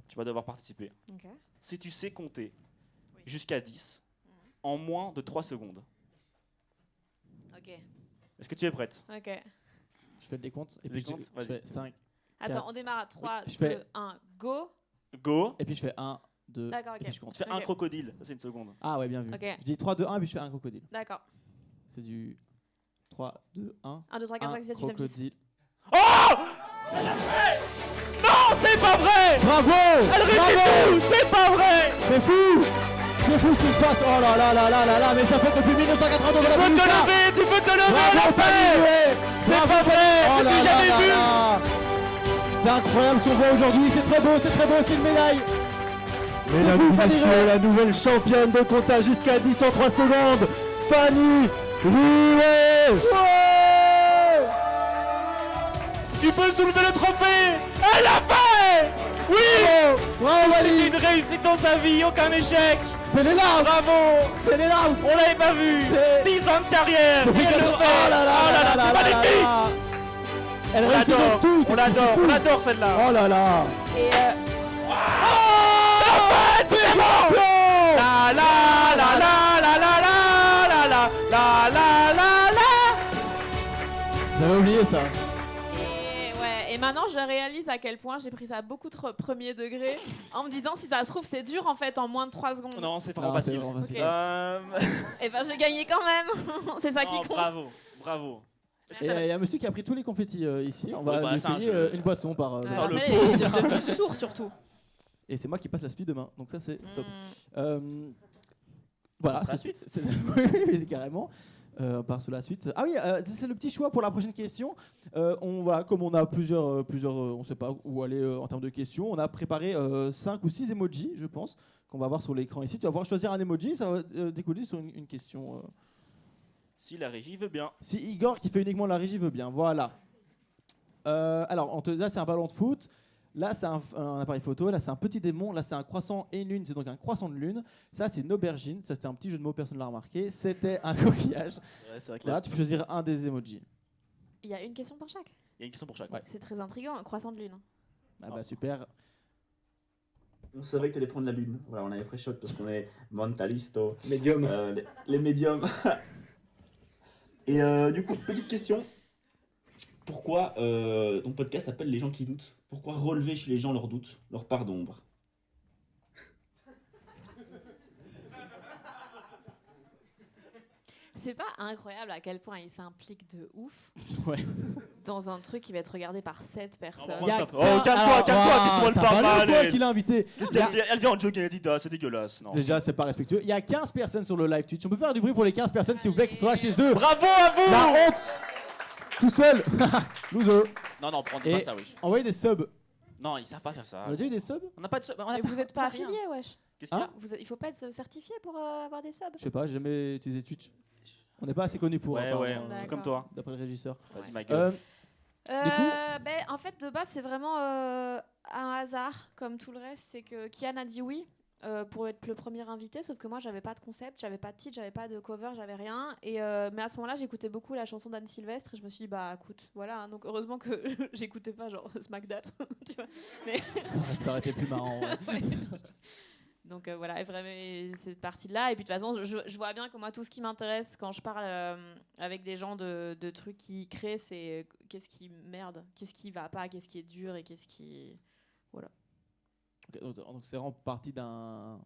Tu vas devoir participer. Ok. Si tu sais compter Oui. jusqu'à 10 en moins de 3 secondes. Ok. Est-ce que tu es prête? Ok. Je fais le décompte. Et Le puis décompte, je fais vas-y. 5. Attends, on démarre à 3, je 2, fais- 1, go. Go. Et puis je fais 1, 2. D'accord, Et ok. puis je Tu compte. fais un Ok. crocodile. Ça, c'est une seconde. Ah ouais, bien vu. Ok. Je dis 3, 2, 1, puis je fais un crocodile. D'accord. C'est du 3, 2, 1. 1, 2, 3, 4, 5, 6, 7, 8, 9, 10. Crocodile. Non, c'est pas vrai! Bravo! Elle réussit tout! C'est pas vrai! C'est fou! C'est fou ce qui se passe! Oh là là là là là là! Mais ça fait depuis 1982 Tu peux te lever! Tu peux te lever! Elle l'a fait! C'est pas vrai! Oh Je là t'ai là jamais là vu! là. C'est incroyable ce qu'on voit aujourd'hui, c'est très beau, c'est une médaille! Mesdames vous, et Fanny messieurs, Ruet. la nouvelle championne de comptage jusqu'à 10 en 3 secondes, Fanny Ruet. Tu peux soulever le trophée! Elle l'a fait! Oui! Bravo C'est Wally! une réussite dans sa vie, aucun échec! C'est les larmes! Bravo! C'est les larmes! On l'avait pas vu! C'est- 10 ans de carrière! Depuis Et elle le qu'elle- fait! Oh là là Oh là là c'est là là magnifique! là. Elle On réussit l'adore! dans tout! c'est On l'adore! fou. On l'adore celle-là! Oh là là! Et La la la la la la la la la la la la la. J'avais oublié ça. et maintenant, je réalise à quel point j'ai pris ça beaucoup trop premier degré en me disant si ça se trouve, c'est dur en fait en moins de 3 secondes. Non, c'est vraiment Non, c'est facile. vraiment facile. Ok. Et ben, j'ai gagné quand même. C'est ça qui Non, compte. bravo, bravo. Et il y a un monsieur qui a pris tous les confettis ici. On va Oui, bah, lui c'est un payer jeu. une boisson par. Ouais, Oh, le Raphaël est devenu sourd surtout. Et c'est moi qui passe la speed demain. Donc ça c'est top. Mm. Voilà. On passe à la c'est- suite c'est- Oui, carrément. On part sur la suite. Ah oui, c'est le petit choix pour la prochaine question. Voilà, comme on a plusieurs, on ne sait pas où aller en termes de questions, on a préparé 5 ou 6 emojis, je pense, qu'on va voir sur l'écran ici. Tu vas pouvoir choisir un emoji, ça va découler sur une question. Si la régie veut bien. Si Igor, qui fait uniquement la régie, veut bien. Voilà. Alors, là, c'est un ballon de foot. Là, c'est un appareil photo. Là, c'est un petit démon. Là, c'est un croissant et une lune. C'est donc un croissant de lune. Ça, c'est une aubergine. Ça, c'était un petit jeu de mots, personne ne l'a remarqué. C'était un coquillage. Ouais, c'est vrai que Voilà, tu peux choisir un des emojis. Il y a une question pour chaque. il y a une question pour chaque. Ouais. C'est très intriguant. Croissant de lune. Ah bah super. On savait que t'allais prendre la lune. Voilà, on avait pré-shot parce qu'on est mentalisto. Médium. Les médiums. Et du coup, petite question. Pourquoi ton podcast s'appelle Les gens qui doutent? Pourquoi relever chez les gens leurs doutes, leur part d'ombre? c'est pas incroyable à quel point il s'implique de ouf Ouais. dans un truc qui va être regardé par 7 personnes. bon, Il y a stop. qu'un- Oh, calme-toi, Alors, qu'est-ce qu'on le ça parle va, mal, le poil elle. qu'il a invité. Qu'est-ce Il y a- qu'elle fait Elle vient en jogging Adidas, c'est dégueulasse. Non. Déjà, c'est pas respectueux. Il y a 15 personnes sur le live Twitch. On peut faire du bruit pour les 15 personnes, s'il vous plaît, qui sont là chez eux. Bravo à vous. La honte. Tout seul. Loser. Non, prends Et- pas ça, oui. Envoyez des subs. Non, ils savent pas faire ça. On a déjà eu des subs? On n'a pas de sub. Mais vous êtes pas affilié, wesh. Qu'est-ce qu'il y a Il faut pas être certifié pour avoir des subs. Je sais pas, j'ai jamais utilisé Twitch. On n'est pas assez connu pour. Ouais, apparemment, tout D'accord. comme toi. D'après le régisseur. Vas-y, ma gueule. En fait, de base, c'est vraiment un hasard, comme tout le reste. C'est que Kian a dit oui pour être le premier invité, sauf que moi, j'avais pas de concept, j'avais pas de titre, j'avais pas de cover, j'avais rien. Mais à ce moment-là, j'écoutais beaucoup la chanson d'Anne Sylvestre et je me suis dit, bah écoute, voilà. Hein, donc heureusement que j'écoutais pas genre Smackdat, tu vois. Mais Ça aurait été plus marrant. Ouais. donc voilà, et vraiment, et c'est parti de là. Et puis de toute façon, je vois bien que moi, tout ce qui m'intéresse quand je parle avec des gens de trucs qui créent, c'est qu'est-ce qui merde, qu'est-ce qui va pas, qu'est-ce qui est dur et qu'est-ce qui. Voilà. Ok, donc c'est vraiment parti d'un.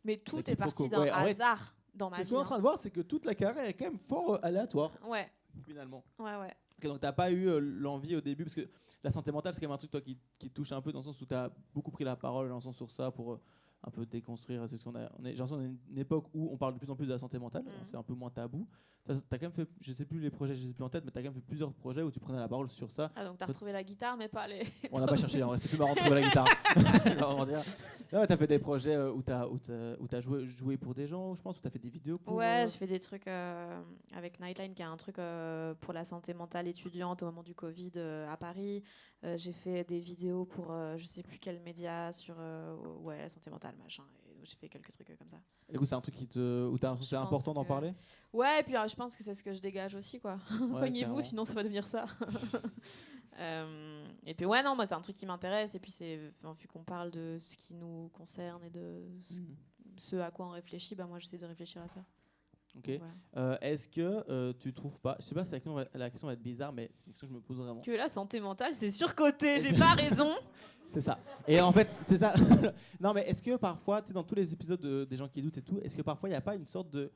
Mais tout Avec est une parti coco. d'un Ouais, en vrai, hasard dans ma Ce vie. qu'on est en train de voir, c'est que toute la carrière est quand même fort aléatoire, hein. Ouais, finalement. ouais. Ok, donc t'as pas eu l'envie au début, parce que la santé mentale, c'est quand même un truc toi, qui te touche un peu, dans le sens où t'as beaucoup pris la parole dans le sens sur ça pour un peu déconstruire. C'est ce qu'on a, j'ai l'impression qu'on est une époque où on parle de plus en plus de la santé mentale, c'est un peu moins tabou. T'as quand même fait, je sais plus les projets, je sais plus en tête, mais t'as quand même fait plusieurs projets où tu prenais la parole sur ça. Ah, donc t'as retrouvé la guitare, mais pas les. On n'a pas cherché, en vrai, c'est plus marrant de trouver la guitare. On va dire. Non, mais t'as fait des projets où t'as joué pour des gens, je pense, où t'as fait des vidéos pour. Ouais, je fais des trucs avec Nightline, qui est un truc pour la santé mentale étudiante au moment du Covid à Paris. J'ai fait des vidéos pour je sais plus quel média sur la santé mentale, machin. Et j'ai fait quelques trucs comme ça. Et où c'est un truc où t'as l'impression que c'est Je pense important d'en que- parler. Ouais, et puis je pense que c'est ce que je dégage aussi, quoi. Soignez-vous, carrément. sinon ça va devenir ça. Et puis ouais, non, moi c'est un truc qui m'intéresse. Et puis vu qu'on parle de ce qui nous concerne et de ce à quoi on réfléchit, bah moi j'essaie de réfléchir à ça. Ok. Voilà. Est-ce que tu trouves pas, je sais pas si la question va être bizarre, mais c'est une question que je me pose vraiment. Que la santé mentale, c'est surcoté, j'ai pas raison. C'est ça. Et en fait, c'est ça. Non, mais est-ce que parfois, tu sais, dans tous les épisodes des gens qui doutent et tout, est-ce que parfois il n'y a pas une sorte de.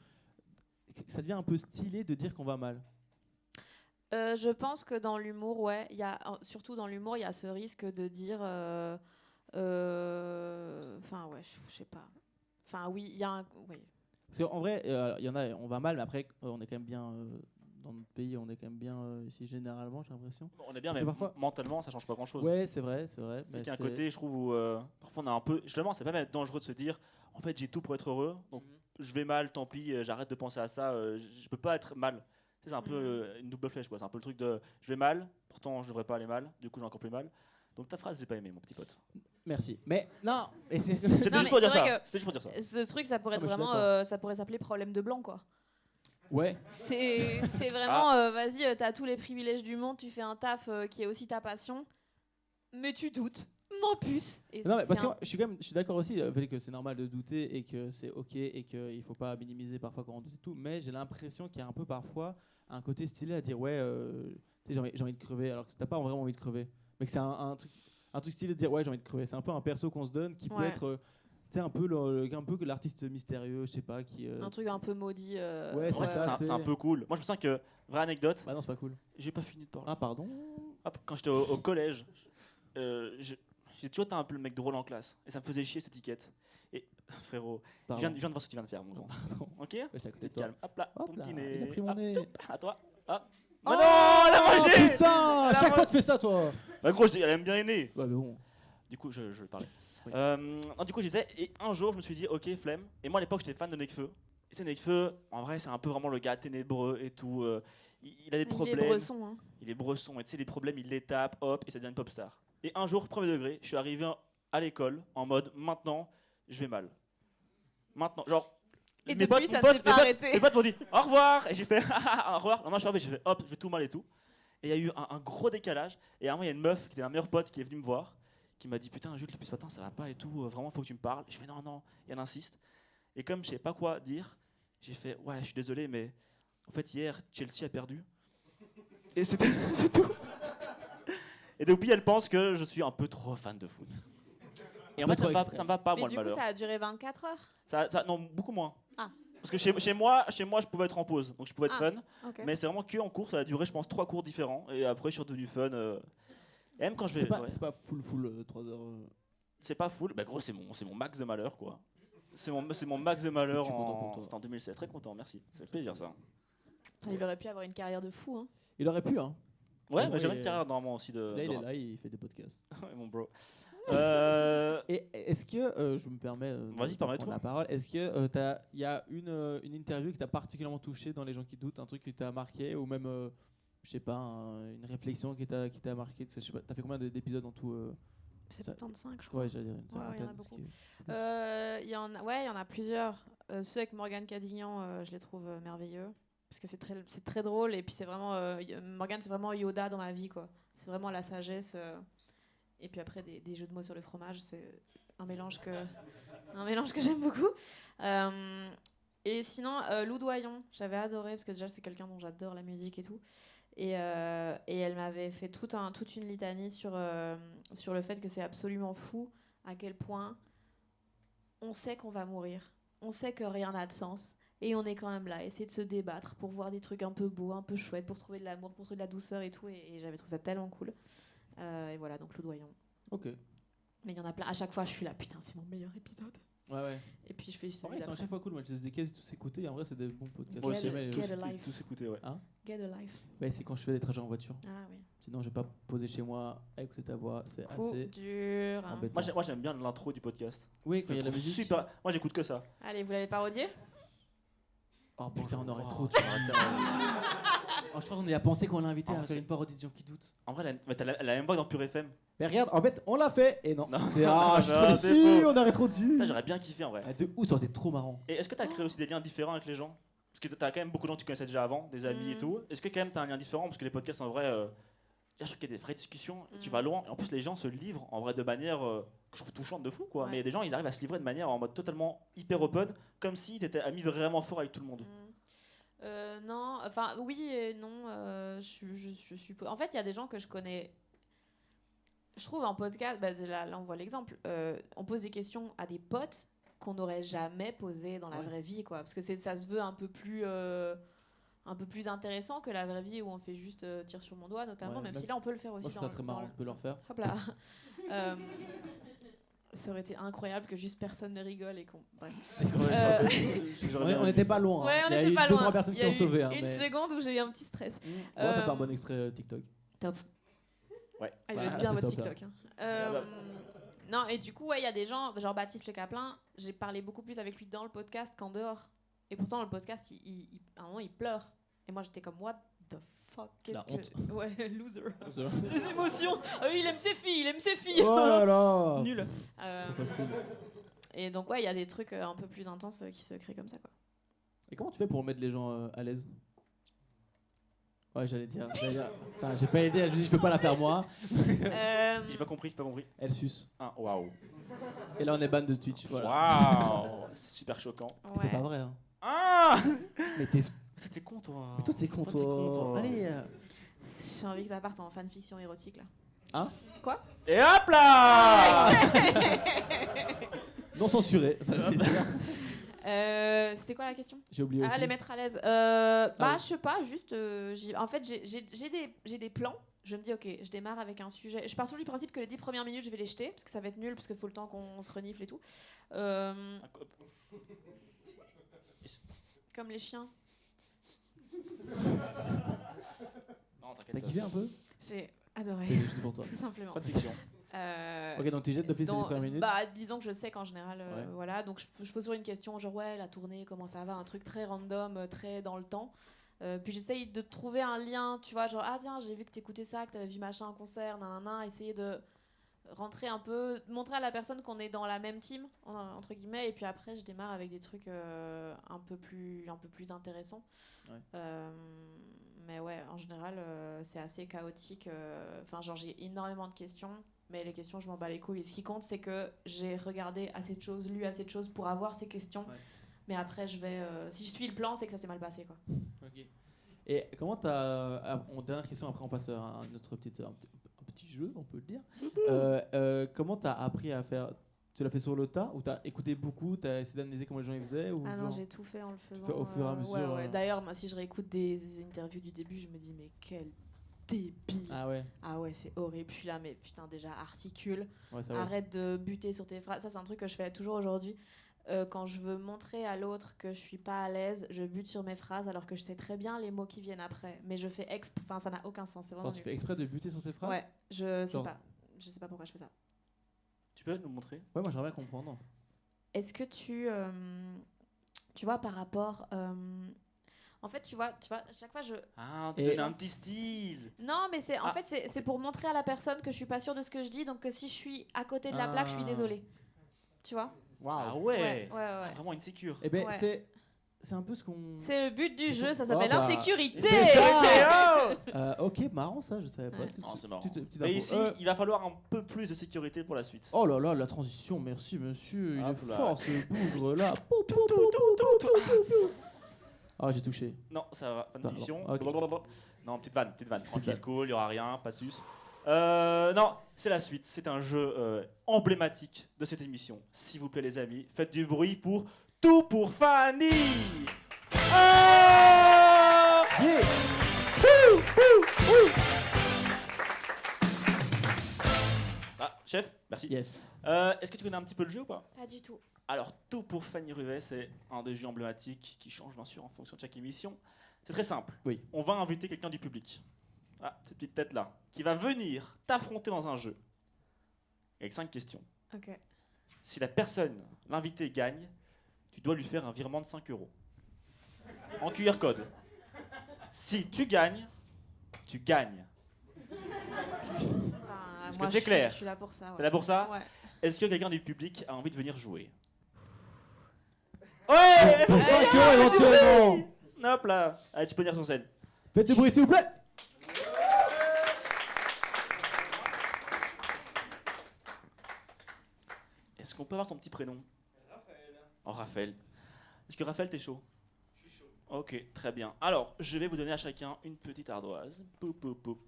Ça devient un peu stylé de dire qu'on va mal? Je pense que dans l'humour, ouais, surtout dans l'humour, il y a ce risque de dire. Enfin, ouais, je sais pas. Enfin, oui, il y a un. Oui. Parce qu'en vrai, il y en a, on va mal, mais après, on est quand même bien. Dans notre pays, on est quand même bien ici, généralement, j'ai l'impression. On est bien, C'est mais parfois- mentalement, ça change pas grand-chose. Ouais, c'est vrai, c'est vrai. C'est mais qu'il y a un côté, je trouve, où parfois on a un peu. Justement, c'est pas même dangereux de se dire en fait, j'ai tout pour être heureux, donc je vais mal, tant pis, j'arrête de penser à ça, je peux pas être mal. Tu sais, c'est un peu une double flèche, quoi. C'est un peu le truc de je vais mal, pourtant je devrais pas aller mal, du coup j'ai encore plus mal. Donc ta phrase, je l'ai pas aimée, mon petit pote. Merci. Mais non, et c'est- C'était Non, juste mais pour dire c'est vrai ça. que- C'était juste pour dire ça. Ce truc, ça pourrait être Ah, mais je suis vraiment. d'accord. Ça pourrait s'appeler problème de blanc, quoi. ouais. C'est vraiment, vas-y, t'as tous les privilèges du monde, tu fais un taf qui est aussi ta passion, mais tu doutes, m'en puce. Et Non, mais c'est parce que un- je suis d'accord aussi, le fait que c'est normal de douter et que c'est ok et qu'il faut pas minimiser parfois quand on doute et tout, mais j'ai l'impression qu'il y a un peu parfois un côté stylé à dire ouais, tu sais, j'ai envie de crever, alors que t'as pas vraiment envie de crever, mais que c'est un truc stylé de dire ouais, j'ai envie de crever. C'est un peu un perso qu'on se donne qui peut Ouais. être, tu sais, un peu que l'artiste mystérieux, je sais pas, qui. un truc un peu maudit. Ouais, En vrai, c'est c'est ça, un- c'est un peu cool. Moi, je me sens que, vraie anecdote, Bah non, c'est pas cool. j'ai pas fini de parler. Ah, pardon. Hop, quand j'étais au collège, j'ai toujours été un peu le mec drôle en classe. Et ça me faisait chier cette étiquette. Et frérot, je Pardon. viens de voir ce que tu viens de faire, mon grand. Pardon. Ok Ouais, j'étais à côté T'es de toi. calme. Hop là, Hop ton là, petit il a nez. pris mon Hop, nez. top, à toi. Hop. Oh, Mais non, elle a mangé. Putain, à Elle a chaque fois mangé. tu fais ça, toi. Bah gros, elle aime bien aîné. Ouais, mais bon. Du coup, je parlais. Oui. Non, du coup, je disais, et un jour, je me suis dit, ok, flemme. Et moi, à l'époque, j'étais fan de Nekfeu. Et c'est Nekfeu, en vrai, c'est un peu vraiment le gars ténébreux et tout. Il a des problèmes. Il est bresson, hein. Il est bresson. Et tu sais, les problèmes, il les tape, hop, et ça devient une pop star. Et un jour, premier degré, je suis arrivé à l'école en mode, maintenant, je vais mal. Maintenant, genre. Et mes depuis, potes- ça mes ne potes- s'est pas mes potes- arrêté. Mes potes m'ont dit au revoir. Et j'ai fait au revoir. Non, je suis arrivé, j'ai fait hop, je vais tout mal et tout. Et il y a eu un gros décalage. Et à un moment, il y a une meuf qui était un meilleur pote qui est venue me voir, qui m'a dit putain, Jules, depuis ce matin, ça va pas et tout. Vraiment, faut que tu me parles. Et je fais non. Et elle insiste. Et comme je sais pas quoi dire, j'ai fait ouais, je suis désolé, mais en fait, hier, Chelsea a perdu. Et c'est tout. Et depuis, elle pense que je suis un peu trop fan de foot. Et en Mais fait, trop ça me va pas, Mais moi, du le coup, malheur. ça a duré 24 heures. Non, beaucoup moins. Ah. Parce que chez moi, je pouvais être en pause, donc je pouvais être Ah. fun. Ok. Mais c'est vraiment que en cours, ça a duré, je pense, 3 cours différents. Et après, je suis redevenu fun. Et même quand je vais. C'est pas full 3 heures. C'est pas full. Bah, gros, c'est mon max de malheur, quoi. C'est mon max de malheur Je suis content pour toi. C'était en 2016. Très content, merci. Ça fait plaisir, ça. Il aurait pu avoir une carrière de fou. Hein. Il aurait pu, hein. Ouais, Ouais, mais j'avais ouais, une carrière normalement aussi de. Là, il de est rap. là, il fait des podcasts. Ouais, mon bro. Et est-ce que, je me permets Vas-y, de permets-toi. prendre la parole, est-ce que il y a une interview qui t'a particulièrement touché dans Les gens qui doutent, un truc qui t'a marqué, ou même, je sais pas, une réflexion qui t'a marqué, je sais pas, t'as fait combien d'épisodes en tout 75, je crois. Ouais, j'allais dire une Ouais, il y en a cinquantaine, beaucoup. ce qui est- Il y en a plusieurs. Ceux avec Morgane Cadignan, je les trouve merveilleux. Parce que c'est très drôle. Et puis c'est vraiment. Morgane, c'est vraiment Yoda dans ma vie, quoi. C'est vraiment la sagesse. Et puis après, des jeux de mots sur le fromage. C'est un mélange que j'aime beaucoup. Et sinon, Lou Doyon, j'avais adoré. Parce que déjà, c'est quelqu'un dont j'adore la musique et tout. Et elle m'avait fait toute une litanie sur le fait que c'est absolument fou à quel point on sait qu'on va mourir, on sait que rien n'a de sens, et on est quand même là, essayer de se débattre pour voir des trucs un peu beaux, un peu chouettes, pour trouver de l'amour, pour trouver de la douceur et tout, et j'avais trouvé ça tellement cool. Et voilà, donc Lou Doyon. Ok. Mais il y en a plein, à chaque fois je suis là, putain, c'est mon meilleur épisode. Ouais. Et puis je fais En celui vrai, ils sont à d'après. chaque fois cool. Moi, je les ai quasi tous écoutés. Et en vrai, c'est des bons podcasts. Moi aussi, Get mais a life. tous écoutés, ouais. Get a life. ouais, c'est quand je fais des trajets en voiture. Ah oui. Sinon, je vais pas poser chez moi à écouter ta voix. C'est Coup assez dur. Hein. embêtant. Moi, j'aime bien l'intro du podcast. Oui, quand il y a Je la trouve musique. super. Moi, j'écoute que ça. Allez, vous l'avez parodié? Oh putain, on aurait Oh, trop. tu m'arrêtes. Oh, je crois qu'on y a pensé qu'on l'invitait Ah, à mais faire c'est- une parodie de gens qui doutent. En vrai, t'as la même voix dans Pure FM. Mais regarde, en fait, on l'a fait et non. Non. C'est je suis trop Non, déçu, c'est faux. on aurait trop dû. Putain, j'aurais bien kiffé en vrai. Ah, de ouf, ça aurait été trop marrant. Et est-ce que t'as créé aussi des liens différents avec les gens? Parce que t'as quand même beaucoup de gens que tu connaissais déjà avant, des amis et Mm. tout. Est-ce que quand même t'as un lien différent? Parce que les podcasts en vrai, je trouve qu'il y a des vraies discussions, et tu Mm. vas loin. Et en plus, les gens se livrent en vrai de manière que je trouve touchante de fou, quoi. Ouais. Mais il y a des gens, ils arrivent à se livrer de manière en mode totalement hyper open, comme si t'étais ami vraiment fort avec tout le monde. Non, enfin oui et non. Je suis. En fait, il y a des gens que je connais. Je trouve en podcast, bah, là on voit l'exemple. On pose des questions à des potes qu'on n'aurait jamais posées dans la vraie vie, quoi. Parce que ça se veut un peu plus intéressant que la vraie vie où on fait juste tir sur mon doigt, notamment. Ouais, même bah, si là on peut le faire Moi, aussi je trouve ça très marrant, on peut le refaire. Hop là. Ça aurait été incroyable que juste personne ne rigole et qu'on. Bref. On n'était pas loin. Ouais, hein. on Il y a était eu pas deux, loin. trois personnes Il y qui a ont eu sauvé. Hein, une mais... seconde où j'ai eu un petit stress. Bon, ça fait un bon extrait TikTok. Top. Ouais. Ah, il Bah, va être bien c'est votre top, TikTok. Hein. Non, et du coup, ouais, il y a des gens, genre Baptiste Le Caplin, j'ai parlé beaucoup plus avec lui dans le podcast qu'en dehors. Et pourtant, dans le podcast, à un moment, il pleure. Et moi, j'étais comme, what the fuck, La qu'est-ce que. Ouais, loser. Les émotions. Ah oui, il aime ses filles. Oh là là. Nul. C'est facile. Et donc, ouais, il y a des trucs un peu plus intenses qui se créent comme ça, quoi. Et comment tu fais pour mettre les gens à l'aise? Ouais, j'allais dire. Putain, j'ai pas aidé, je me dis, je peux pas la faire moi. J'ai pas compris. Elle suce. Ah, waouh. Et là, on est ban de Twitch. Voilà. Waouh. C'est super choquant. Mais c'est pas vrai. Hein. Ah. Mais t'es. T'es con, toi. Mais toi, t'es con, toi. Allez. J'ai envie que ça parte en fanfiction érotique, là. Hein? Quoi? Et hop là. Non censuré, ça me fait plaisir. C'était quoi la question? J'ai oublié aussi. Les mettre à l'aise. oui. Je sais pas, juste. En fait, j'ai des plans. Je me dis, ok, je démarre avec un sujet. Je pars toujours du principe que les 10 premières minutes, je vais les jeter, parce que ça va être nul, parce qu'il faut le temps qu'on se renifle et tout. Comme les chiens. Non, T'as t'inquiète. kiffé un peu? J'ai adoré. C'est juste pour toi. Tout simplement. Pas de fiction. Ok, donc tu jettes d'office les 10 premières minutes. Bah, disons que je sais qu'en général, Ouais. voilà, donc je pose toujours une question, genre ouais, la tournée, comment ça va, un truc très random, très dans le temps. Puis j'essaye de trouver un lien, tu vois, genre ah tiens, j'ai vu que t'écoutais ça, que t'avais vu machin en concert, nanana, essayer de rentrer un peu, montrer à la personne qu'on est dans la même team, entre guillemets, et puis après je démarre avec des trucs un peu plus intéressants. Ouais. Mais ouais, en général, c'est assez chaotique. Enfin, genre j'ai énormément de questions. Mais les questions, je m'en bats les couilles. Et ce qui compte, c'est que j'ai regardé assez de choses, lu assez de choses pour avoir ces questions. Ouais. Mais après, je vais. Si je suis le plan, c'est que ça s'est mal passé, quoi. Ok. Et comment t'as. Dernière question, après on passe à un petit jeu, on peut le dire. Comment t'as appris à faire. Tu l'as fait sur le tas ou t'as écouté beaucoup, t'as essayé d'analyser comment les gens y faisaient ou Ah non, genre- j'ai tout fait en le faisant. fais au fur et à mesure, Ouais, ouais. euh. D'ailleurs, moi, si je réécoute des interviews du début, je me dis, mais quel débile. Ah ouais, Ah ouais, c'est horrible. Je suis là, mais putain, déjà, articule. ouais, ça va. Arrête de buter sur tes phrases. Ça, c'est un truc que je fais toujours aujourd'hui. Quand je veux montrer à l'autre que je suis pas à l'aise, je bute sur mes phrases alors que je sais très bien les mots qui viennent après. Mais je fais exprès. Enfin, ça n'a aucun sens. C'est vraiment Genre, tu nul. fais exprès de buter sur tes phrases? Ouais, je sais Genre- pas. Je sais pas pourquoi je fais ça. Tu peux nous montrer? Ouais, moi j'aimerais bien comprendre. Est-ce que tu vois, par rapport. En fait, tu vois, à chaque fois, je. Ah, tu Et- donnes un petit style. Non, mais c'est en Ah. fait, c'est pour montrer à la personne que je suis pas sûre de ce que je dis, donc que si je suis à côté de la plaque, je suis Ah. désolée. Tu vois? Ah Waouh. ouais. Ouais. Ah, vraiment une sécure. Eh ben, Ouais. c'est un peu ce qu'on. C'est le but du C'est jeu, pour- ça s'appelle Oh, bah. l'insécurité. C'est ça. Oh Ok, marrant ça, je savais pas. Ouais. Non, c'est marrant. Petite Mais info. ici, il va falloir un peu plus de sécurité pour la suite. Oh là là, la transition, merci monsieur, il est Hop là. fort ce bougre là. Pou, pou, pou, pou, pou, pou, pou. Ah, j'ai touché. Non, ça va. Fin de Pardon. finition. Ok. Blablabla. Non, petite vanne. Tranquille, vanne. cool, il n'y aura rien, pas sus. Non, c'est la suite. C'est un jeu emblématique de cette émission. S'il vous plaît, les amis, faites du bruit pour Tout pour Fanny. Ah Yeah. Ah, chef, merci. Yes. Est-ce que tu connais un petit peu le jeu ou pas? Pas du tout. Alors, Tout pour Fanny Ruvet, c'est un des jeux emblématiques qui change bien sûr en fonction de chaque émission. C'est très simple. Oui. On va inviter quelqu'un du public, cette petite tête-là, qui va venir t'affronter dans un jeu avec 5 questions. Ok. Si la personne, l'invité, gagne, tu dois lui faire un virement de 5 euros. En QR code. Si tu gagnes, tu gagnes. Est-ce que c'est clair? Je suis là pour ça. T'es là pour ça? Ouais. Est-ce que quelqu'un du public a envie de venir jouer? Ouais! Pour 5 euros éventuellement. Hop là! Allez, tu peux venir sur scène. Faites du bruit s'il vous plaît. Est-ce qu'on peut avoir ton petit prénom? Raphaël. Oh, Raphaël. Est-ce que Raphaël, t'es chaud? Je suis chaud. Ok, très bien. Alors, je vais vous donner à chacun une petite ardoise. Poup, poup, poup.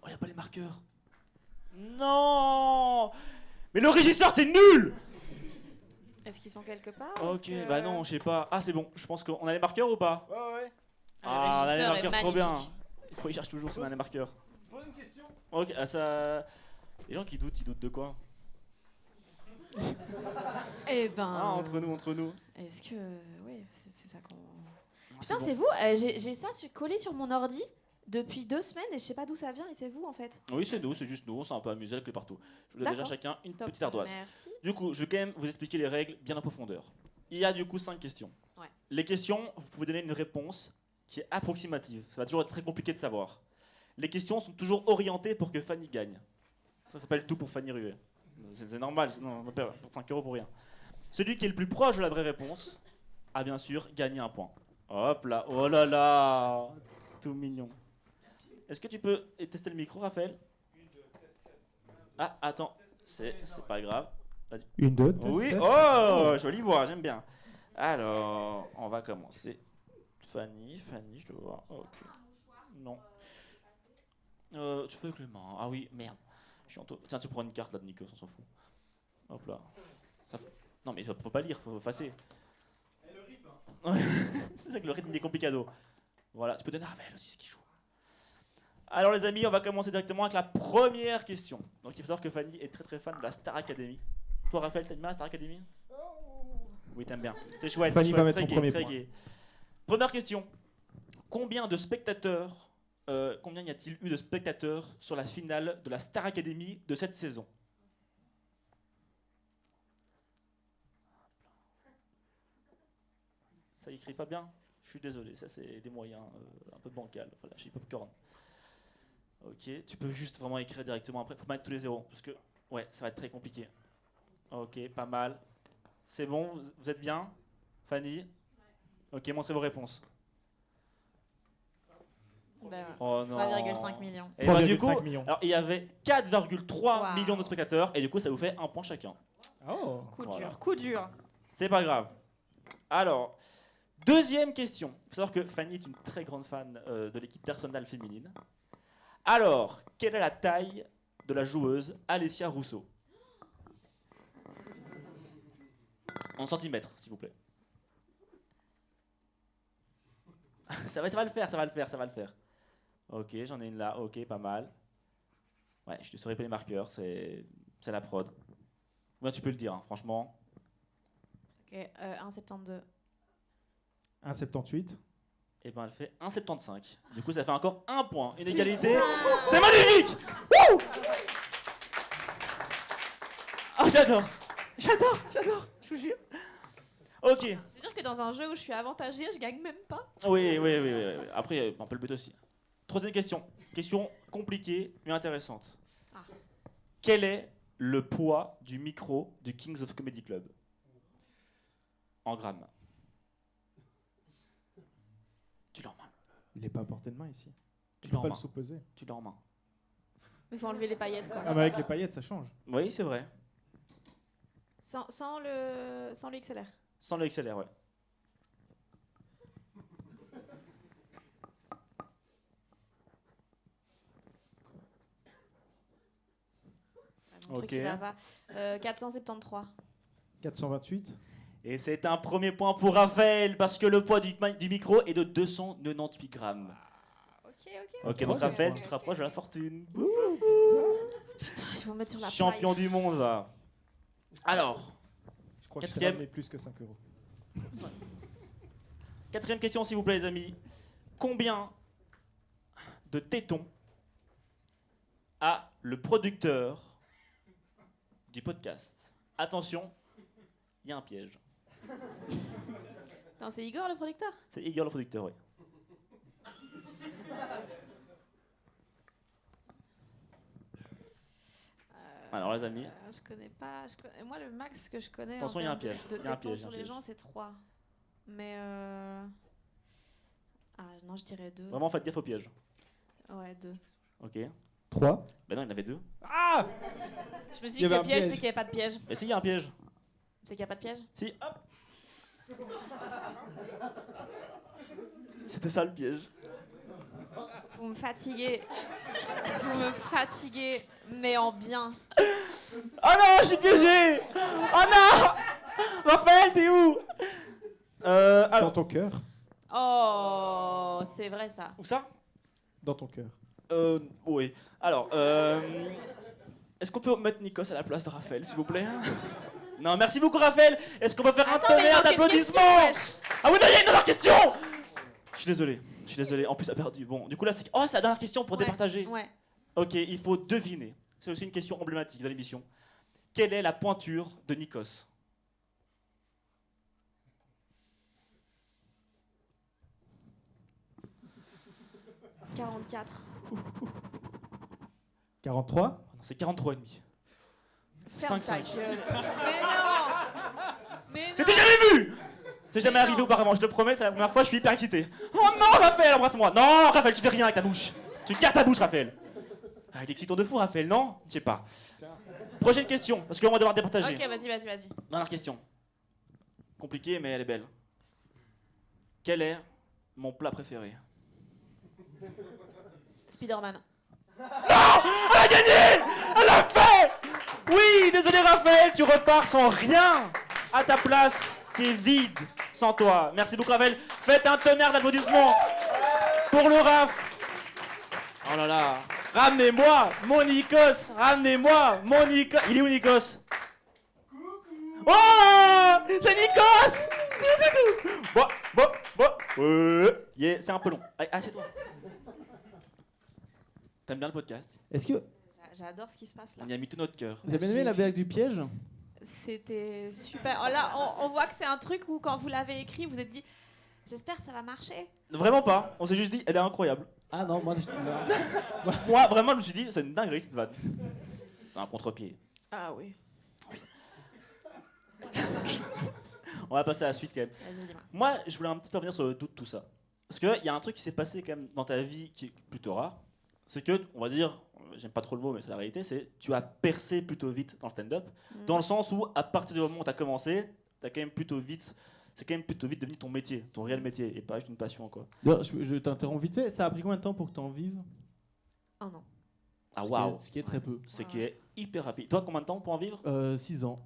Oh, y a pas les marqueurs. Non! Mais le régisseur, t'es nul! Est-ce qu'ils sont quelque part? Ok, Est-ce que- bah non, je sais pas. Ah, c'est bon, je pense qu'on a les marqueurs ou pas? Le Ah, on a les régisseur est marqueurs trop bien. magnifique. Il faut y chercher toujours si on a les marqueurs. Bonne question. Ok, ça. Les gens qui doutent, ils doutent de quoi? Eh ben. Ah, entre nous. Est-ce que. Oui, c'est ça qu'on. Ah, Putain, bon. c'est vous? J'ai ça collé sur mon ordi depuis 2 semaines et je sais pas d'où ça vient et c'est vous en fait. Oui, c'est nous, c'est juste nous, on s'est un peu amusé avec les partout. Je vous donne déjà D'accord. chacun une Top. petite ardoise. Merci. Du coup, je vais quand même vous expliquer les règles bien en profondeur. Il y a du coup 5 questions. Ouais. Les questions, vous pouvez donner une réponse qui est approximative. Ça va toujours être très compliqué de savoir. Les questions sont toujours orientées pour que Fanny gagne. Ça s'appelle Tout pour Fanny Ruet. C'est normal, sinon on va perdre 5 euros pour rien. Celui qui est le plus proche de la vraie réponse a bien sûr gagné un point. Hop là, oh là là, tout mignon. Est-ce que tu peux tester le micro, Raphaël? Ah, attends, c'est pas grave. Vas-y. Une, deux, test, Oui, test. oh, jolie voix, j'aime bien. Alors, on va commencer. Fanny, je dois voir. Ok. Non. Tu fais avec les mains. Ah oui, merde. Je suis en Tiens, tu prends une carte là de Nikos, on s'en fout. Hop là. Non, mais faut pas lire, faut effacer. Et le rythme. C'est ça que le rythme il est complicado. Voilà, tu peux donner à Ravel aussi ce qu'il joue. Alors les amis, on va commencer directement avec la première question. Donc il faut savoir que Fanny est très très fan de la Star Academy. Toi Raphaël, t'aimes bien la Star Academy? Oui, t'aimes bien. C'est chouette. Fanny c'est va chouette, mettre très son gai, premier très point. gai. Première question. Combien de spectateurs, combien y a-t-il eu de spectateurs sur la finale de la Star Academy de cette saison? Ça écrit pas bien? Je suis désolé, ça c'est des moyens un peu bancals. Voilà, chez Popcorn. Ok, tu peux juste vraiment écrire directement après. Faut pas mettre tous les zéros parce que ouais, ça va être très compliqué. Ok, pas mal. C'est bon, vous êtes bien, Fanny? Ok, montrez vos réponses. Ben, Oh non. 3,5 millions. Et bah, du coup, 3,5 millions. alors il y avait 4,3 Wow. millions de spectateurs et du coup ça vous fait un point chacun. Oh. Coup Voilà. dur, coup dur. C'est pas grave. Alors, deuxième question. Il faut savoir que Fanny est une très grande fan de l'équipe personnelle féminine. Alors, quelle est la taille de la joueuse Alessia Rousseau? En centimètres, s'il vous plaît. ça va le faire. Ok, j'en ai une là. Ok, pas mal. Ouais, je te saurais pas les marqueurs, c'est la prod. Ouais, tu peux le dire, hein, franchement. Ok, 1,72. 1,78. Et ben elle fait 1,75. Du coup, ça fait encore un point. Une égalité. C'est magnifique. Wouh. Oh, j'adore, je vous jure. Ok. Ça veut dire que dans un jeu où je suis avantagée, je gagne même pas. Oui. Après, on peut le but aussi. Troisième question. Question compliquée mais intéressante. Ah. Quel est le poids du micro du Kings of Comedy Club en grammes? Tu l'as en main. Il n'est pas à portée de main ici. Tu Tu l'as peux en pas le main. sous-peser. Tu l'as en main. Il faut enlever les paillettes, quoi. Ah, mais avec les paillettes, ça change. Oui, c'est vrai. Sans le XLR. Sans le XLR, ouais. Mon truc, Ok. il va pas. 473. 428. Et c'est un premier point pour Raphaël parce que le poids du micro est de 298 grammes. Ok, donc Raphaël, tu te rapproches de la fortune. Putain, ils vont me mettre sur la Champion du monde, va. Alors, Je crois que je t'ai Quatrième. ramené plus que 5 euros. quatrième question, s'il vous plaît, les amis. Combien de tétons a le producteur du podcast? Attention, il y a un piège. Attends, c'est Igor le producteur? C'est Igor le producteur, oui. Alors, les amis, Je connais pas. Moi, le max que je connais. Attention, en il y a un termes piège. De Il y a un tétons piège, sur il y a un les piège. gens, c'est 3. Mais. Ah non, je dirais 2. vraiment faites gaffe au piège. Ouais, 2. Ok. 3. Ben non, il y en avait deux. Ah! Je me suis Il y dit que avait le un piège, piège. c'est qu'il n'y avait pas de piège. Mais si, il y a un piège. C'est qu'il n'y a pas de piège? Si, hop. C'était ça le piège. Vous me fatiguez. Vous me fatiguez, mais en bien. Oh non, je suis piégé. Oh non. Raphaël, t'es où? Dans Alors, ton cœur. Oh, c'est vrai ça. où ça? Dans ton cœur. Oui. Alors, est-ce qu'on peut mettre Nikos à la place de Raphaël, s'il vous plaît? Non, merci beaucoup, Raphaël. Est-ce qu'on peut faire un Attends, mais il tonnerre manque une d'applaudissements? question, wesh. Ah oui, non, il y a une dernière question. Je suis désolé. En plus, elle a perdu. Bon, du coup, là, c'est... Oh, c'est la dernière question pour Ouais, départager. Ouais. Ok, il faut deviner. C'est aussi une question emblématique de l'émission. Quelle est la pointure de Nikos? « 44. 43. Non, c'est 43,5. Ferme ta 5-5. gueule. Mais non. Mais non. C'était jamais vu. C'est jamais Mais arrivé non. auparavant, je te promets, c'est la première fois, je suis hyper excité. Oh non, Raphaël, embrasse-moi. Non, Raphaël, tu fais rien avec ta bouche. Tu gardes ta bouche, Raphaël. Ah, il est excitant de fou, Raphaël, non? Je sais pas. Prochaine question, parce qu'on va devoir départager. Ok, vas-y. Dernière question. Compliquée, mais elle est belle. Quel est mon plat préféré? Spider-Man. Elle a gagné! Elle l'a fait! Oui, désolé Raphaël, tu repars sans rien à ta place qui est vide sans toi. Merci beaucoup Raphaël. Faites un tonnerre d'applaudissements pour le Raph. Oh là là. Ramenez-moi mon Nikos. Ramenez-moi mon Nikos. Il est où Nikos? Oh! C'est Nikos! C'est tout. Bon. Yeah, c'est un peu long. Allez, assieds-toi. T'aimes bien le podcast? Est-ce que J'adore ce qui se passe là. On y a mis tout notre cœur. vous avez aimé la blague du piège? C'était super. Oh là, on voit que c'est un truc où quand vous l'avez écrit, vous êtes dit, j'espère que ça va marcher. Vraiment pas. On s'est juste dit, elle est incroyable. Ah non, moi Moi, vraiment, je me suis dit, c'est une dinguerie cette vanne. C'est un contre-pied. Ah oui. On va passer à la suite quand même. Vas-y, dis-moi. Moi, je voulais un petit peu revenir sur le doute, tout ça. Parce qu'il y a un truc qui s'est passé quand même dans ta vie qui est plutôt rare. C'est que, on va dire, j'aime pas trop le mot, mais c'est la réalité, c'est tu as percé plutôt vite dans le stand-up. Dans le sens où, à partir du moment où tu as commencé, c'est quand même plutôt vite devenu ton métier, ton réel métier, et pas juste une passion, quoi. D'ailleurs, je t'interromps vite fait. Ça a pris combien de temps pour que tu en vives? Oh non. Ah Ce qui est- waouh, Ce qui est très peu. ce qui est hyper rapide. Toi, combien de temps pour en vivre? 6 ans.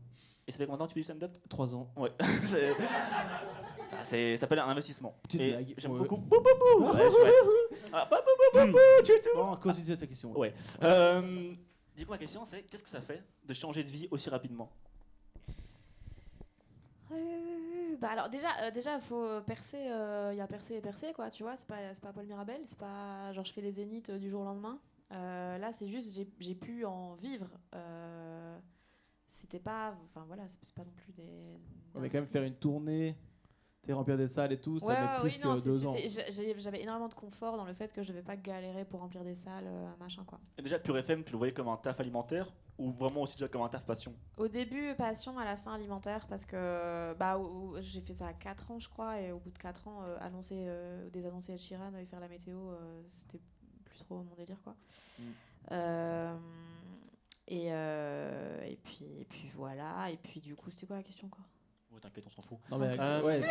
Et ça fait combien de temps que tu fais du stand-up? 3 ans. Ouais. Ça s'appelle un investissement. Petite Et blague. j'aime Ouais. beaucoup. Bou, bou, bou. Ouais, chouette. Ah, bou, bou, bou, bou, tchou, tchou. Bon, continue ta question. Ouais. Du coup, ma question, c'est qu'est-ce que ça fait de changer de vie aussi rapidement? Bah alors déjà faut percer, il y a percer et percer quoi, tu vois, c'est pas Paul Mirabel, c'est pas genre je fais les zéniths du jour au lendemain. Là c'est juste j'ai pu en vivre. C'était pas, enfin voilà, c'est pas non plus des. On va quand même faire une tournée, remplir des salles et tout, ça Ouais, met plus oui, non, que 2 ans. j'avais énormément de confort dans le fait que je devais pas galérer pour remplir des salles, machin quoi. Et déjà, Pure FM, tu le voyais comme un taf alimentaire ou vraiment aussi déjà comme un taf passion? Au début, passion, à la fin, alimentaire, parce que j'ai fait ça à 4 ans, je crois, et au bout de 4 ans, désannoncer Ed Sheeran et faire la météo, c'était plus trop mon délire, quoi. Et puis voilà, et puis du coup, c'était quoi la question, quoi? Ouais, t'inquiète, on s'en fout. Non, mais, ouais,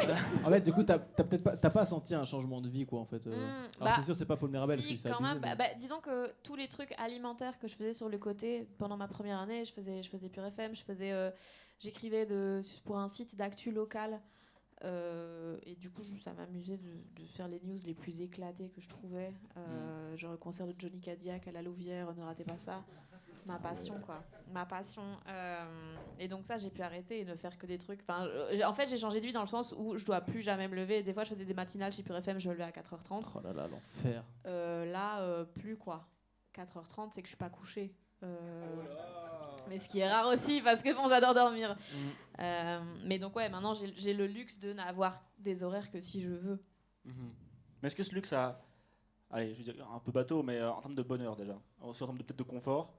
en fait, du coup, t'as pas senti un changement de vie, quoi, en fait. Alors, c'est sûr, c'est pas Paul Mirabel, si, parce que c'est quand abusé, même, mais- disons que tous les trucs alimentaires que je faisais sur le côté pendant ma première année, je faisais Pure FM, j'écrivais pour un site d'actu local. Et du coup, ça m'amusait de faire les news les plus éclatées que je trouvais. Genre le concert de Johnny Cadillac à la Louvière, ne ratez pas ça. Ma passion, quoi. Ma passion. Et donc ça, j'ai pu arrêter et ne faire que des trucs. Enfin, en fait, j'ai changé de vie dans le sens où je dois plus jamais me lever. Des fois, je faisais des matinales chez Pure FM, je me levais à 4h30. Oh là là, l'enfer. Là, plus, quoi. 4h30, c'est que je suis pas couchée. Mais ce qui est rare aussi, parce que bon, j'adore dormir. Mais donc ouais, maintenant j'ai le luxe de n'avoir des horaires que si je veux. Mais est-ce que ce luxe a, allez, je veux dire un peu bateau, mais en termes de bonheur déjà, aussi en termes de peut-être de confort?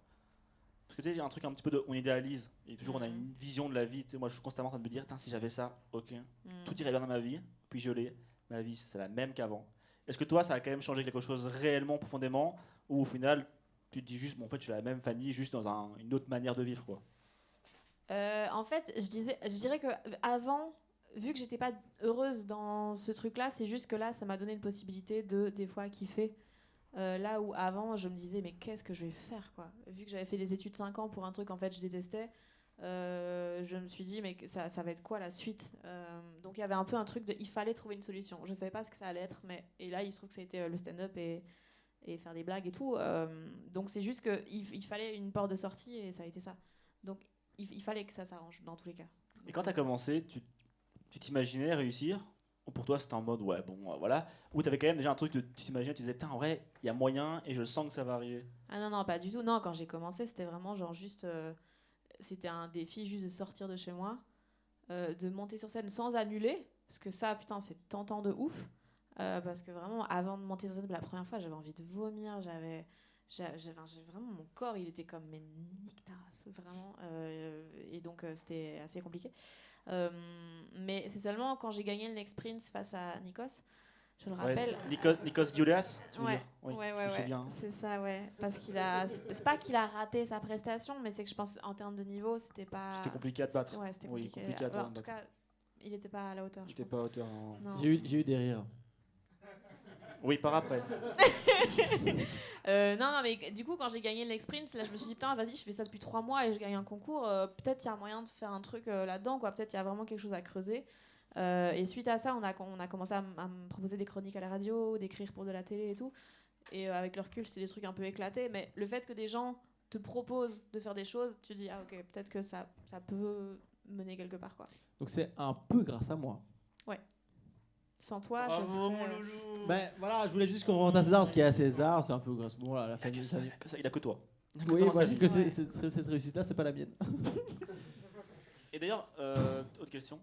Parce que tu sais, il y a un truc un petit peu de, on idéalise et toujours on a une vision de la vie. Tu sais, moi, je suis constamment en train de me dire, si j'avais ça, ok, tout irait bien dans ma vie. Puis je l'ai, ma vie c'est la même qu'avant. Est-ce que toi, ça a quand même changé quelque chose réellement profondément, ou au final, tu te dis juste, bon, en fait, je suis la même Fanny, juste dans une autre manière de vivre, quoi? En fait, je dirais que avant, vu que j'étais pas heureuse dans ce truc-là, c'est juste que là, ça m'a donné une possibilité de des fois kiffer. Là où avant, je me disais mais qu'est-ce que je vais faire, quoi. Vu que j'avais fait des études 5 ans pour un truc en fait je détestais, je me suis dit mais ça va être quoi la suite. Donc il y avait un peu un truc de il fallait trouver une solution. Je savais pas ce que ça allait être, et là il se trouve que ça a été le stand-up et faire des blagues et tout. Donc c'est juste qu'il fallait une porte de sortie et ça a été ça. Donc il fallait que ça s'arrange dans tous les cas. Et quand tu as commencé, tu t'imaginais réussir? Ou pour toi c'était en mode ouais bon voilà, ou t'avais quand même déjà un truc de tu t'imaginais, tu disais putain en vrai il y a moyen et je sens que ça va arriver? Ah non pas du tout. Non, quand j'ai commencé c'était vraiment genre juste c'était un défi juste de sortir de chez moi, de monter sur scène sans annuler, parce que ça putain c'est tentant de ouf, parce que vraiment avant de monter sur scène pour la première fois j'avais envie de vomir, j'avais vraiment mon corps il était comme mais nique ta race vraiment, et donc c'était assez compliqué. Mais c'est seulement quand j'ai gagné le Next Prince face à Nikos, je le rappelle. Nikos Giulias, tu veux Ouais, dire? Oui, ouais, je me souviens. c'est ça, ouais. Parce c'est pas qu'il a raté sa prestation, mais c'est que je pense en termes de niveau, c'était pas. C'était compliqué à te battre. Ouais, c'était Oui, compliqué. compliqué à te En battre. tout cas, il était pas à la hauteur. Il je était pense. pas à hauteur. Hein. Non. J'ai eu des rires. Oui, par après. Non, mais du coup, quand j'ai gagné le Next Prince, là, je me suis dit, putain, vas-y, je fais ça depuis 3 mois et je gagne un concours. Peut-être il y a moyen de faire un truc là-dedans, quoi. Peut-être il y a vraiment quelque chose à creuser. Et suite à ça, on a commencé à me proposer des chroniques à la radio, d'écrire pour de la télé et tout. Et avec le recul, c'est des trucs un peu éclatés. Mais le fait que des gens te proposent de faire des choses, tu te dis, ah ok, peut-être que ça peut mener quelque part, quoi. Donc c'est un peu grâce à moi. Sans toi, Bravo, je serais... mon loulou. Ben voilà, je voulais juste qu'on rentre à César, ce qui est à César, c'est un peu grâce. Bon, là, la Il a famille. que ça, il a que toi. Oui, moi j'ai que Ouais. cette réussite-là, c'est pas la mienne. Et d'ailleurs, autre question.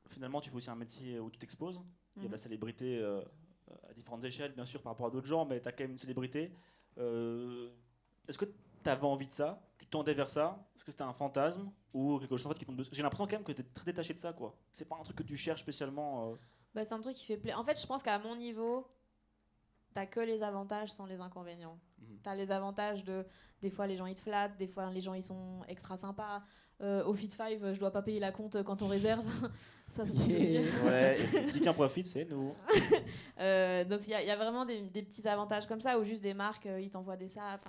Finalement, tu fais aussi un métier où tu t'exposes. Il y a de la célébrité à différentes échelles, bien sûr, par rapport à d'autres gens, mais tu as quand même une célébrité. Est-ce que tu avais envie de ça? Tu tendais vers ça? Est-ce que c'était un fantasme ou quelque chose en fait, qui tombe dessus? J'ai l'impression quand même que tu es très détaché de ça, quoi. C'est pas un truc que tu cherches spécialement. Bah, c'est un truc qui fait plaisir. En fait, je pense qu'à mon niveau, t'as que les avantages sans les inconvénients. T'as les avantages de... Des fois, les gens, ils te flattent. Des fois, les gens, ils sont extra sympas. au Fit 5, je dois pas payer la compte quand on réserve. Ça fait Yeah. plaisir. Ouais, et c'est qui en profite, c'est nous. Donc il y a vraiment des petits avantages comme ça, ou juste des marques, ils t'envoient des sapes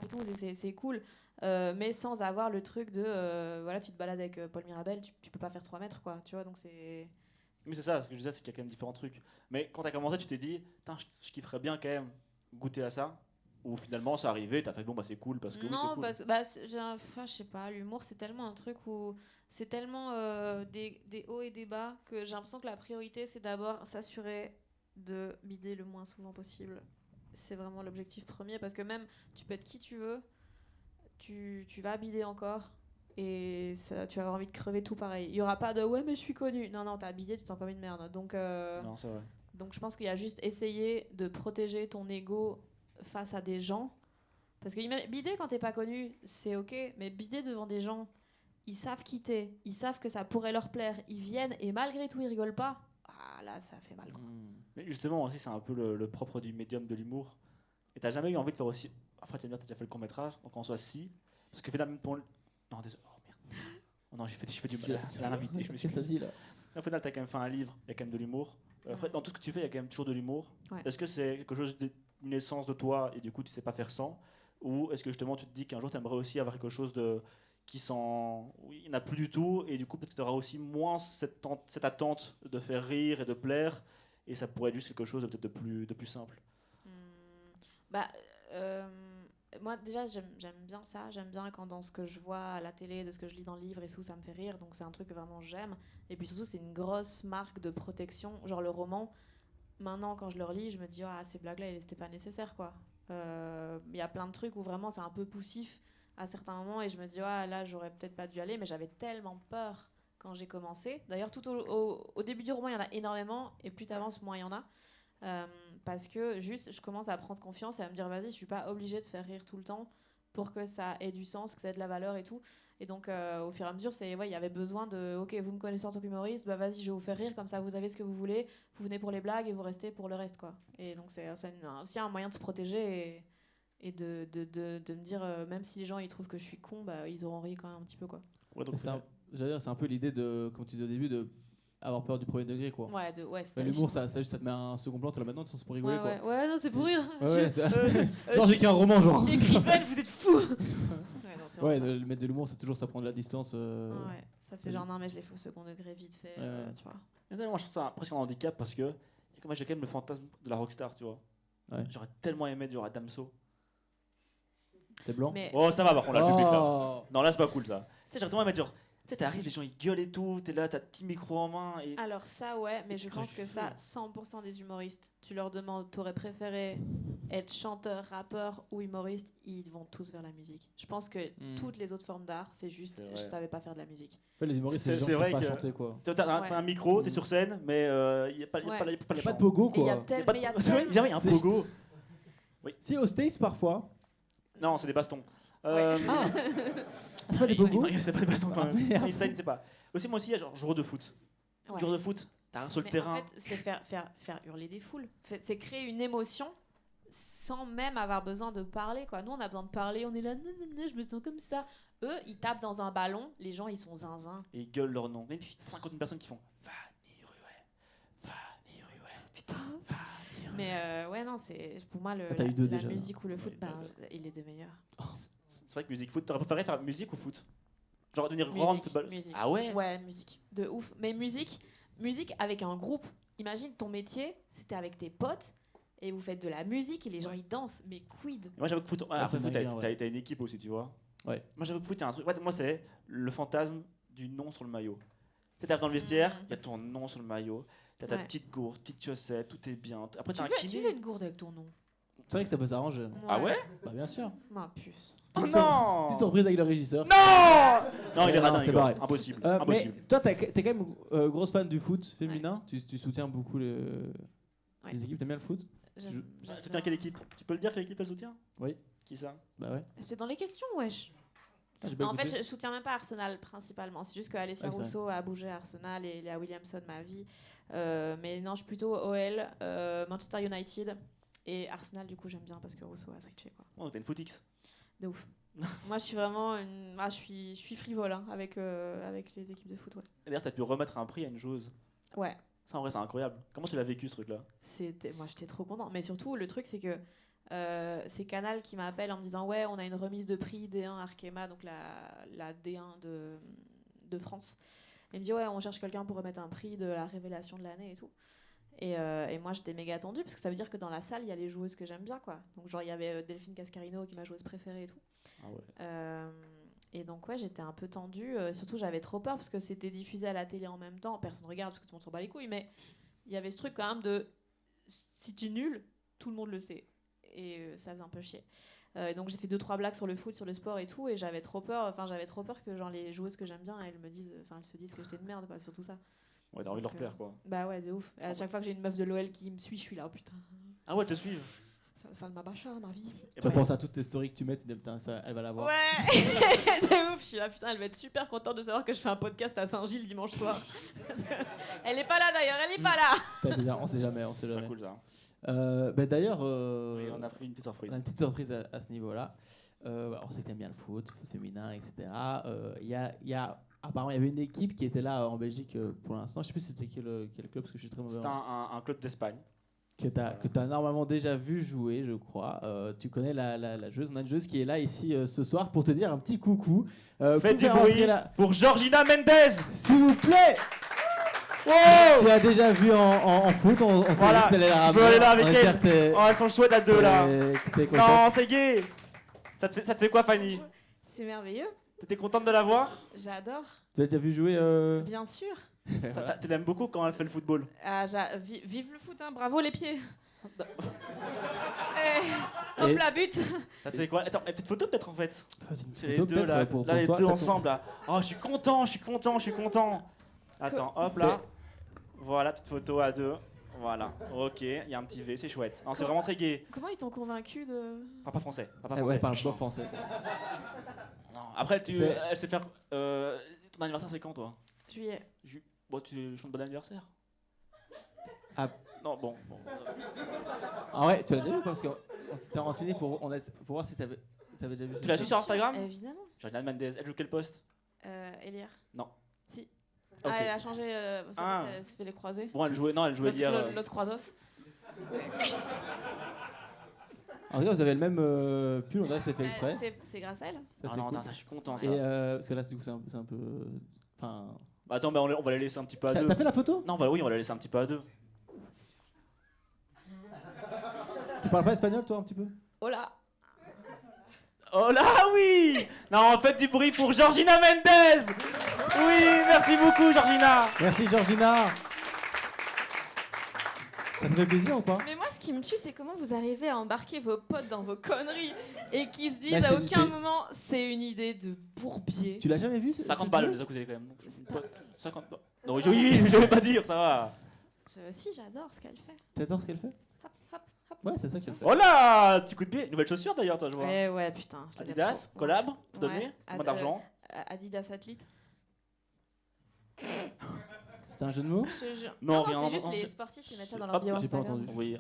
et tout, c'est cool. Mais sans avoir le truc de, voilà, tu te balades avec Paul Mirabel, tu peux pas faire 3 mètres, quoi, tu vois, donc c'est... Mais c'est ça, ce que je disais, c'est qu'il y a quand même différents trucs. Mais quand t'as commencé, tu t'es dit, je kifferais bien quand même goûter à ça. Ou finalement, c'est arrivé, t'as fait bon, bah c'est cool parce que oui, c'est Non, cool. parce que je sais pas, l'humour c'est tellement un truc où c'est tellement des hauts et des bas que j'ai l'impression que la priorité c'est d'abord s'assurer de bider le moins souvent possible. C'est vraiment l'objectif premier parce que même tu peux être qui tu veux, tu vas bider encore et ça, tu vas avoir envie de crever tout pareil. Il y aura pas de ouais, mais je suis connu. Non, t'as bidé, tu t'en comme une merde. Non, c'est vrai. Donc je pense qu'il y a juste essayer de protéger ton ego face à des gens. Parce que bider quand t'es pas connu, c'est ok, mais bider devant des gens, ils savent qui t'es, ils savent que ça pourrait leur plaire, ils viennent et malgré tout ils rigolent pas. Ah là, ça fait mal, quoi. Mais justement, aussi, c'est un peu le propre du médium de l'humour. Et t'as jamais eu envie de faire aussi. Enfin, tu vas me dire, t'as déjà fait le court-métrage, donc en soit si. Parce que finalement, ton. Non, désolé. Oh merde. Oh non, j'ai fait du mal à l'invité. Je me suis Qu'est-ce que ça dit là? Au final, t'as quand même fait un livre, il y a quand même de l'humour. Après, dans tout ce que tu fais, il y a quand même toujours de l'humour. Ouais. Est-ce que c'est quelque chose d'une essence de toi et du coup tu sais pas faire sans? Ou est-ce que justement tu te dis qu'un jour tu aimerais aussi avoir quelque chose de qui s'en. Oui, il n'y en a plus du tout et du coup peut-être que tu auras aussi moins cette attente de faire rire et de plaire et ça pourrait être juste quelque chose de peut-être de plus simple. Bah, moi déjà j'aime bien ça, j'aime bien quand dans ce que je vois à la télé, de ce que je lis dans le livre et tout, ça me fait rire, donc c'est un truc que vraiment j'aime. Et puis surtout c'est une grosse marque de protection, genre le roman. Maintenant quand je le relis, je me dis ah ces blagues là c'était pas nécessaire quoi. Il y a plein de trucs où vraiment c'est un peu poussif à certains moments et je me dis ah là j'aurais peut-être pas dû aller, mais j'avais tellement peur quand j'ai commencé. D'ailleurs tout au début du roman il y en a énormément et plus t'avances moins il y en a. Parce que juste je commence à prendre confiance et à me dire vas-y je suis pas obligée de faire rire tout le temps pour que ça ait du sens, que ça ait de la valeur et tout. Et donc au fur et à mesure il y avait besoin de ok vous me connaissez en tant qu'humoriste, bah vas-y je vais vous faire rire comme ça vous avez ce que vous voulez, vous venez pour les blagues et vous restez pour le reste quoi. Et donc c'est aussi un moyen de se protéger et de me dire même si les gens ils trouvent que je suis con, bah ils auront ri quand même un petit peu quoi. Ouais, donc J'allais dire, c'est un peu l'idée de, comme tu disais au début, de avoir peur du premier degré quoi. Ouais, c'est L'humour ça juste ça te met un second plan, t'es là maintenant c'est pour rigoler quoi. Ouais, non c'est pour rire. Ouais, genre j'ai écrit un roman genre. Écrivaine, vous êtes fous. Ouais, de mettre de l'humour c'est toujours ça prend de la distance. Ouais, ça fait genre non mais je l'ai fait au second degré vite fait, tu vois. Mais moi je trouve ça presque un handicap parce que moi j'ai quand même le fantasme de la rockstar, tu vois. Ouais. J'aurais tellement aimé être genre à Damso. T'es blanc. Mais Oh ça va par contre là, le public là. Oh. Non là c'est pas cool ça. Tu sais j'aurais tellement aimé être genre tu sais t'arrives les gens ils gueulent et tout, t'es là t'as le petit micro en main et alors ça ouais, mais Et je tu pense craches que du feu. ça 100% des humoristes, tu leur demandes t'aurais préféré être chanteur, rappeur ou humoriste, ils vont tous vers la musique. Je pense que toutes les autres formes d'art, c'est juste C'est vrai. je savais pas faire de la musique. Ouais, les humoristes C'est- c'est les gens c'est qui vrai savent pas que- chanter quoi. t'as un micro, t'es sur scène mais il y a pas Ouais. les Pas de pogo Et il y a quoi. Y a pas mais il y a c'est vrai, tellement- il y a un C'est- pogo. Si aux States parfois. Non, c'est des bastons. Ah. C'est pas des pogos. Non, c'est pas des bastons quand Ah, même. merde. Non, ça, c'est pas. Aussi moi aussi il y a genre jour de foot. Ouais. Jour de foot, t'as sur le Mais terrain. en fait, c'est faire hurler des foules. C'est créer une émotion sans même avoir besoin de parler, quoi. Nous, on a besoin de parler, on est là, je me sens comme ça. Eux, ils tapent dans un ballon, les gens, ils sont zinzin. Et ils gueulent leur nom. Même 50 000 personnes qui font Fanny Ruet. Fanny Ruet. Putain. Fanny Ruet. Mais ouais, non, c'est pour moi Ah, t'as eu deux la déjà, musique ou le foot, Ouais, ben, il est de meilleurs. C'est vrai que musique foot, t'aurais préféré faire musique ou foot? Genre devenir Musique, grand football. musique. Ah ouais? Ouais, musique, de ouf. Mais musique avec un groupe. Imagine ton métier, c'était avec tes potes et vous faites de la musique et les gens ils dansent. Mais quid? Et moi j'avoue que foot, Ah, après c'est foot, dingue, ouais. t'as une équipe aussi, tu vois. Ouais. Moi j'avoue que foot, il y a un truc. Ouais, moi c'est le fantasme du nom sur le maillot. Tu sais, t'arrives dans le vestiaire, il y a ton nom sur le maillot, t'as ta Ouais. petite gourde, petite chaussette, tout est bien. Après Tu t'as un fais kiné. une gourde avec ton nom. C'est vrai que ça peut s'arranger. Ah ouais? Bah bien sûr. Ma puce. Oh Petite non! Petite surprise avec le régisseur. Non! Non, il est Non, radin, c'est Igor. pareil. Impossible. Mais Impossible. toi, t'es quand même grosse fan du foot féminin. Tu soutiens beaucoup les équipes. T'aimes bien le foot? J'aime Elle soutient bien. quelle équipe? Tu peux le dire quelle équipe elle soutient? Oui. Qui ça? Bah ouais. C'est dans les questions, wesh. Ah, j'ai pas En fait, écouté. je soutiens même pas Arsenal principalement. C'est juste que Alessia Ah, c'est Rousseau a bougé à Arsenal et Léa Williamson ma vie. Mais non, je suis plutôt OL, Manchester United et Arsenal. Du coup, j'aime bien parce que Rousseau a switché quoi. Oh, t'as une footix. De ouf. Moi, je suis vraiment je suis frivole hein, avec les équipes de foot. Ouais. D'ailleurs, t'as pu remettre un prix à une joueuse. Ouais. Ça, en vrai, c'est incroyable. Comment tu l'as vécu, ce truc-là? Moi, j'étais trop content. Mais surtout, le truc, c'est que c'est Canal qui m'appelle en me disant ouais, on a une remise de prix D1 Arkema, donc la D1 de France. Il me dit ouais, on cherche quelqu'un pour remettre un prix de la révélation de l'année et tout. Et moi, j'étais méga tendue parce que ça veut dire que dans la salle, il y a les joueuses que j'aime bien, quoi. Donc genre, il y avait Delphine Cascarino qui est ma joueuse préférée et tout. Ah ouais. Et donc ouais, j'étais un peu tendue. Surtout, j'avais trop peur parce que c'était diffusé à la télé en même temps. Personne ne regarde parce que tout le monde s'en bat les couilles. Mais il y avait ce truc quand même de si tu nul, tout le monde le sait. Et ça faisait un peu chier. Donc j'ai fait 2-3 blagues sur le foot, sur le sport et tout. Et j'avais trop peur. Enfin, j'avais trop peur que genre les joueuses que j'aime bien, elles se disent que j'étais de merde, quoi. Surtout ça. Ouais, t'as envie de leur plaire, quoi. Bah ouais, de ouf. À chaque fois que j'ai une meuf de l'OL qui me suit, je suis là, oh putain. Ah ouais, te suivre. Ça m'a bâché ma vie. Tu penses à toutes tes stories que tu mets, tu dis putain, ça, elle va la voir. Ouais, de ouf, je suis là, putain, elle va être super contente de savoir que je fais un podcast à Saint-Gilles dimanche soir. Elle est pas là d'ailleurs, elle est pas là. C'est bizarre, on sait jamais. C'est cool, ça. D'ailleurs, Oui, on a pris une petite surprise. on a une petite surprise à ce niveau-là. On sait que t'aimes bien le foot féminin, etc. Apparemment, il y avait une équipe qui était là en Belgique pour l'instant. Je sais plus c'était quel club, parce que je suis très mauvais. C'est un club d'Espagne. Que t'as normalement déjà vu jouer, je crois. Tu connais la joueuse. On a une joueuse qui est là ici ce soir pour te dire un petit coucou. Faites du pouvez rentrer bruit là, pour Georgina Mendez. s'il vous plaît. Wow. Tu as déjà vu en foot, on t'a Voilà, dit que t'allais la tu peux ramener. aller là avec On elle. espère que t'es- Oh, elles sont chouettes à deux, là. t'es content. Non, c'est gay. Ça te fait quoi, Fanny? C'est merveilleux, T'étais contente de la voir? j'adore, Tu as déjà vu jouer bien sûr. Tu l'aimes beaucoup quand elle fait le football. Vive le foot, hein, bravo les pieds. Hop la but. Ça te fait quoi? Attends, une petite photo peut-être en fait. Une C'est les photo, deux peut-être, là, pour là les toi, deux t'as ton- ensemble là. Oh, je suis content. Attends, hop là. Voilà, petite photo à deux. Voilà, ok, il y a un petit V, c'est chouette. Non, c'est vraiment très gay. Comment ils t'ont convaincu de... Papa français. Ouais, parle pas français. Non. Après, C'est- elle sait faire. Ton anniversaire, c'est quand toi? Juillet. Bon, tu chantes bon anniversaire. Ah. Non, bon. Ah ouais, tu l'as déjà vu parce qu'on s'était renseigné pour voir si t'avais déjà vu. Tu l'as su sur Instagram? Évidemment. Georgina Mendez, elle joue quel poste? Elière. Non. Si. Ok. Ah, elle a changé, vous savez qu'elle se fait les croisés. Bon, elle jouait hier. Los Croisos. En tout cas, vous avez le même pull, on dirait que c'est fait exprès. C'est grâce à elle. Ça, Ah c'est non, cool. attends, ça, je suis content ça. Et parce que là, du coup, c'est un peu. Enfin. Bah, attends, bah, on va la laisser un petit peu à deux. T'as fait la photo? Non, bah oui, on va la laisser un petit peu à deux. Tu parles pas espagnol, toi, un petit peu? Hola. Oh là, oui! Non, faites du bruit pour Georgina Mendez! Oui, merci beaucoup, Georgina! Merci, Georgina. Ça te fait plaisir ou pas? Mais moi, ce qui me tue, c'est comment vous arrivez à embarquer vos potes dans vos conneries et qui se disent Bah, à c'est- aucun c'est- moment c'est une idée de bourbier. Tu l'as jamais vu? 50 balles, les a coûté quand même. 50 balles. Non, oui, je vais pas dire, ça va. Si, j'adore ce qu'elle fait. T'adores ce qu'elle fait? Hop, hop, hop. Ouais, c'est ça qu'elle fait. Oh là! Petit coup de pied. Nouvelle chaussure d'ailleurs, toi, je vois. Ouais, putain. je t'aime Adidas, trop. collab, tout Ouais. donné, moins d'argent. Adidas Athlete. C'était un jeu de mots? Je te jure. Non, rien, c'est juste on- les c'est- sportifs qui mettent ça dans leur Hop, bio j'ai pas Instagram. entendu. Oui.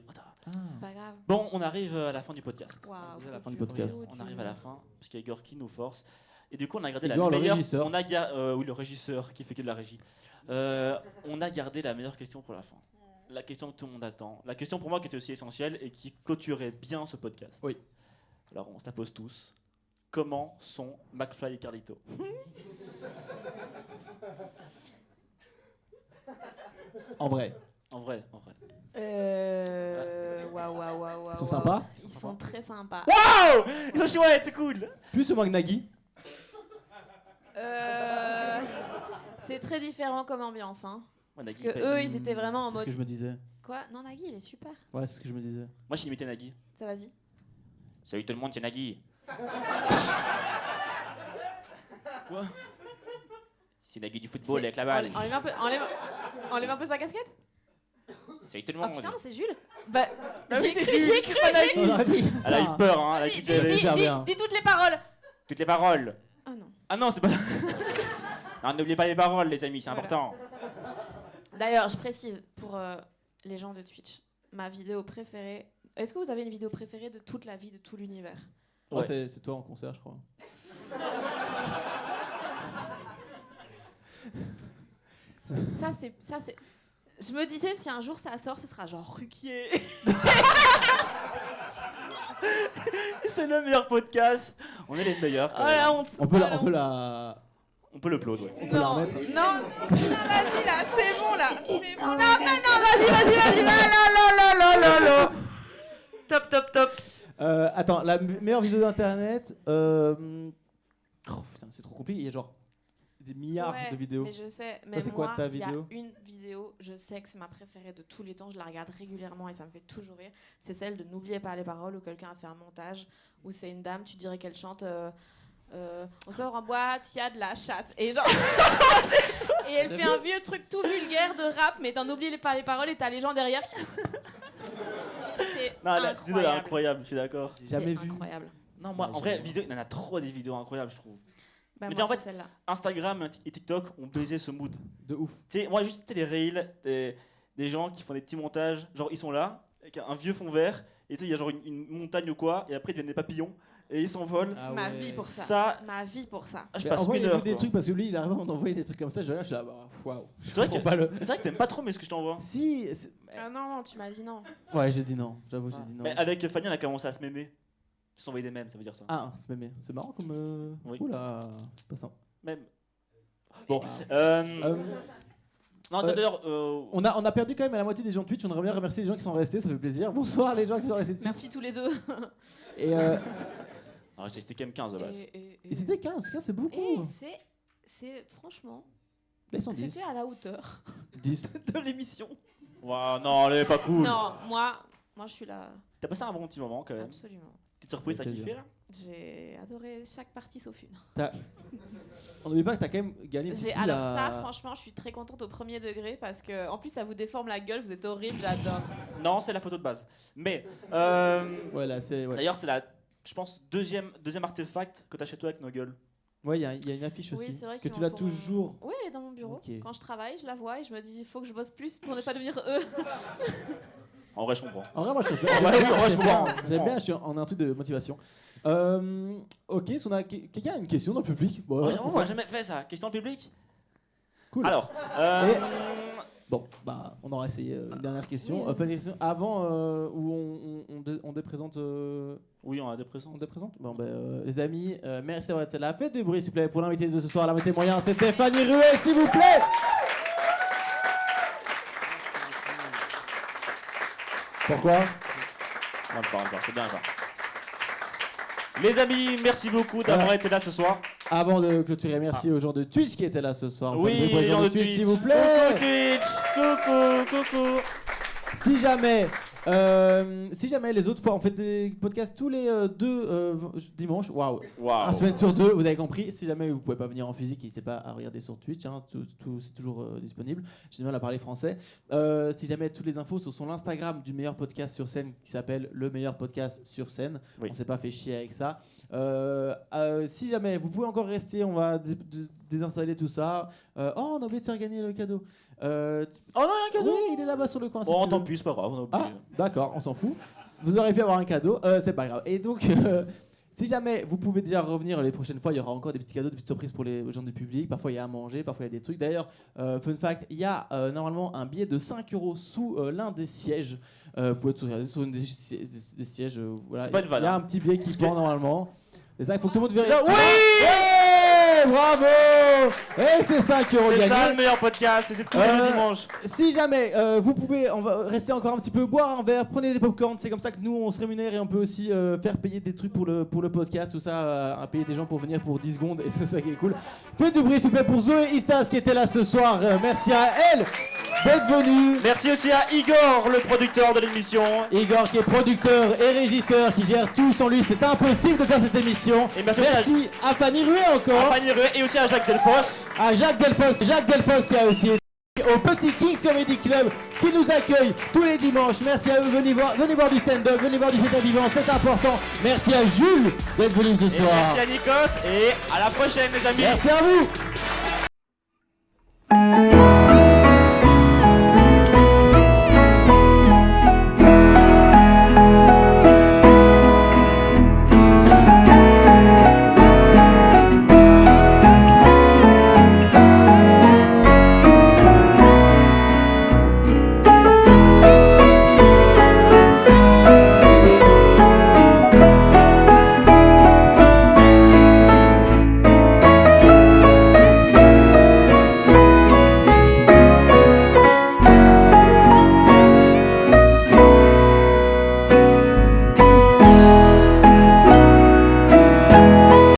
C'est pas grave. Bon, on arrive à la fin du podcast. Waouh. Déjà la fin du podcast. On arrive à la fin, parce qu'il y a Igor qui nous force. Et du coup, on a gardé Igor, la le meilleure. régisseur. On a oui, le régisseur qui fait que de la régie. On a gardé la meilleure question pour la fin. La question que tout le monde attend. La question pour moi qui était aussi essentielle et qui clôturait bien ce podcast. Oui. Alors, on se la pose tous. Comment sont McFly et Carlito? En vrai. En vrai. Waouh. Ils sont sympas? Ils sont très sympas. Waouh! Ils sont chouettes, c'est cool! Plus ou moins que Nagui? C'est très différent comme ambiance, hein. Moi, Parce Nagui, que eux, ils étaient vraiment en C'est ce mode. que je me disais. Quoi? Non, Nagui, il est super. Ouais, c'est ce que je me disais. Moi, j'imitais Nagui. Ça, vas-y. Salut tout le monde, c'est Nagui. Quoi? C'est Nagui du football avec la balle. Enlève un peu sa casquette. Salut tout le Oh monde. putain, c'est Jules. Bah, Ah j'y oui, ai c'est cru, Jules, j'y ai cru, c'est pas j'y ai cru. On aurait dit. Elle a eu peur, hein. Elle a Dis, quitté dis, super bien. dis toutes les paroles. toutes les paroles. Oh non. Ah non, c'est pas. Non, n'oubliez pas les paroles, les amis, c'est Voilà. important. D'ailleurs, je précise pour les gens de Twitch, ma vidéo préférée. Est-ce que vous avez une vidéo préférée de toute la vie, de tout l'univers? Oh, Ouais. c'est toi en concert, je crois. Ça, c'est. Je me disais, si un jour ça sort, ce sera genre Ruquier. C'est le meilleur podcast. On est les meilleurs. Oh la honte. On peut oh la, la on peut honte. la, On peut l'upload, ouais. on peut la Non, remettre. non, vas-y là, c'est bon là. Tu C'est sens bon. Non, quelque- vas-y, là. Top, top, top. Attends, la meilleure vidéo d'internet. Oh putain, c'est trop compliqué. Il y a genre des milliards Ouais, de vidéos. Mais je sais, mais c'est quoi moi, ta il y a vidéo une vidéo, je sais que c'est ma préférée de tous les temps, je la regarde régulièrement et ça me fait toujours rire. C'est celle de N'oubliez pas les paroles où quelqu'un a fait un montage où c'est une dame, tu dirais qu'elle chante on sort en boîte, il y a de la chatte. Et genre. Et elle fait un vieux truc tout vulgaire de rap, mais t'en oublies pas les paroles et t'as les gens derrière. C'est Non, la vidéo elle est incroyable. incroyable, je suis d'accord. J'ai jamais C'est vu. incroyable. Non, moi, Ouais, en vrai, jamais. vidéo, il y en a trop des vidéos incroyables, je trouve. Bah, Mais moi, en fait- c'est celle-là. Instagram et TikTok ont baisé ce mood. De ouf. Tu sais, moi, juste tu sais, les reels, des gens qui font des petits montages, genre ils sont là, avec un vieux fond vert, et tu sais, il y a genre une montagne ou quoi, et après ils deviennent des papillons, et ils s'envolent. Ah Ma ouais. vie pour ça. Ça, Ma vie pour ça. je Mais passe une envoyez-nous heure. des quoi. trucs parce que lui il arrive à m'envoyer des trucs comme ça. Je suis là, bah waouh. C'est vrai Je que- comprends pas le. C'est vrai que t'aimes pas trop, mais ce que je t'envoie. Si. Ah non, tu m'as dit non. Ouais, j'ai dit non. J'avoue, j'ai dit non. Mais avec Fanny, on a commencé à se mémer. S'envoyer des mèmes, ça veut dire ça. Ah, c'est mémé. C'est marrant comme. Oui. Oula, c'est pas simple. Même. Bon. Euh, Non, d'ailleurs, on a perdu quand même à la moitié des gens de Twitch. On aimerait bien remercier les gens qui sont restés, ça fait plaisir. Bonsoir les gens qui sont restés dessus. Merci tous les deux. Et ah, c'était quand même 15 de base. et c'était 15, c'est beaucoup. Et c'est franchement, Là ils sont 10. c'était à la hauteur 10. de l'émission. Ouah, non, elle est pas cool. Non, moi je suis là, T'as passé un bon petit moment quand même. absolument. Petite surprise, Ça t'as fait kiffé là? J'ai adoré chaque partie sauf une. On n'oublie pas que t'as quand même gagné. Alors ça, franchement, je suis très contente au premier degré parce que en plus ça vous déforme la gueule, vous êtes horrible, j'adore. Non, c'est la photo de base. Mais, Ouais, là c'est. Ouais, d'ailleurs, c'est la, je pense, deuxième artefact que t'as chez toi avec nos gueules. ouais, il y a une affiche Oui, aussi. c'est vrai Que qu'ils tu m'en l'as font- toujours. Oui, elle est dans mon bureau. Ok. Quand je travaille, je la vois et je me dis il faut que je bosse plus pour ne pas devenir eux. En vrai, je comprends. En vrai, moi je te fais. Ouais, oui, en vrai, je comprends. J'aime bien, on a un truc de motivation. Ok, si on a quelqu'un a une question dans le public. Bon, voilà, on n'a jamais fait ça. Question publique? Cool. Alors, Bon, bah, on aura essayé une dernière question. Oui. Pas une question. Avant, où on déprésente. oui, on a des présents. On déprésente. Bon, ben, les amis, merci d'avoir été là. Faites du bruit, s'il vous plaît, pour l'invité de ce soir. L'invité moyen, c'était Fanny Ruet, s'il vous plaît. Pourquoi? On parle, c'est bien ça. Les amis, merci beaucoup d'avoir été là ce soir. Avant de clôturer, merci aux gens de Twitch qui étaient là ce soir. Faites du bruit Oui, pour les gens de Twitch, s'il vous plaît. Coucou Twitch, coucou. Si jamais les autres fois, on fait des podcasts tous les deux dimanches. Waouh. Waouh. Une semaine sur deux, vous avez compris. Si jamais vous pouvez pas venir en physique, n'hésitez pas à regarder sur Twitch. Hein, c'est toujours disponible. J'ai du mal à parler français. Si jamais toutes les infos sont sur l'Instagram du meilleur podcast sur scène qui s'appelle Le meilleur podcast sur scène. Oui. On s'est pas fait chier avec ça. Si jamais vous pouvez encore rester, on va désinstaller tout ça. Oh, on a oublié de faire gagner le cadeau. Oh non, il y a un cadeau. Oui, il est là-bas sur le coin. si Bon, tu tant veux. pis, c'est pas grave, on a Ah, oublié. d'accord, on s'en fout. Vous aurez pu avoir un cadeau, c'est pas grave. Et donc, si jamais vous pouvez déjà revenir les prochaines fois, il y aura encore des petits cadeaux, des petites surprises pour les gens du public. Parfois, il y a à manger, parfois, il y a des trucs. D'ailleurs, fun fact, il y a normalement un billet de 5 € sous l'un des sièges. Vous pouvez toujours regarder sur une des sièges. Voilà. C'est pas une vanne, Il y a hein. un petit billet qui Parce pend que- normalement. Et ça, il faut que tout le monde vérifie. Oui. Ouais, bravo. Et c'est 5 € C'est gagnés. ça le meilleur podcast, et c'est tous les dimanches. Si jamais vous pouvez, on va rester encore un petit peu, boire un verre, prenez des popcorn, c'est comme ça que nous on se rémunère et on peut aussi faire payer des trucs pour le podcast, tout ça, payer des gens pour venir pour 10 secondes et c'est ça qui est cool. Faites du bruit s'il vous plaît pour Zoé Istas qui était là ce soir, merci à elle d'être venue. Merci aussi à Igor, le producteur de l'émission. Igor qui est producteur et régisseur qui gère tout, sans lui c'est impossible de faire cette émission. Et merci Merci à Fanny Ruet encore. À Fanny Ruet et aussi à Jacques Delfos. À Jacques Delfos qui a aussi été au Petit Kings Comedy Club qui nous accueille tous les dimanches. Merci à eux, venez voir du stand-up, venez voir du spectacle vivant, c'est important. Merci à Jules d'être venu ce Et soir. merci à Nikos et à la prochaine les amis. Merci à vous.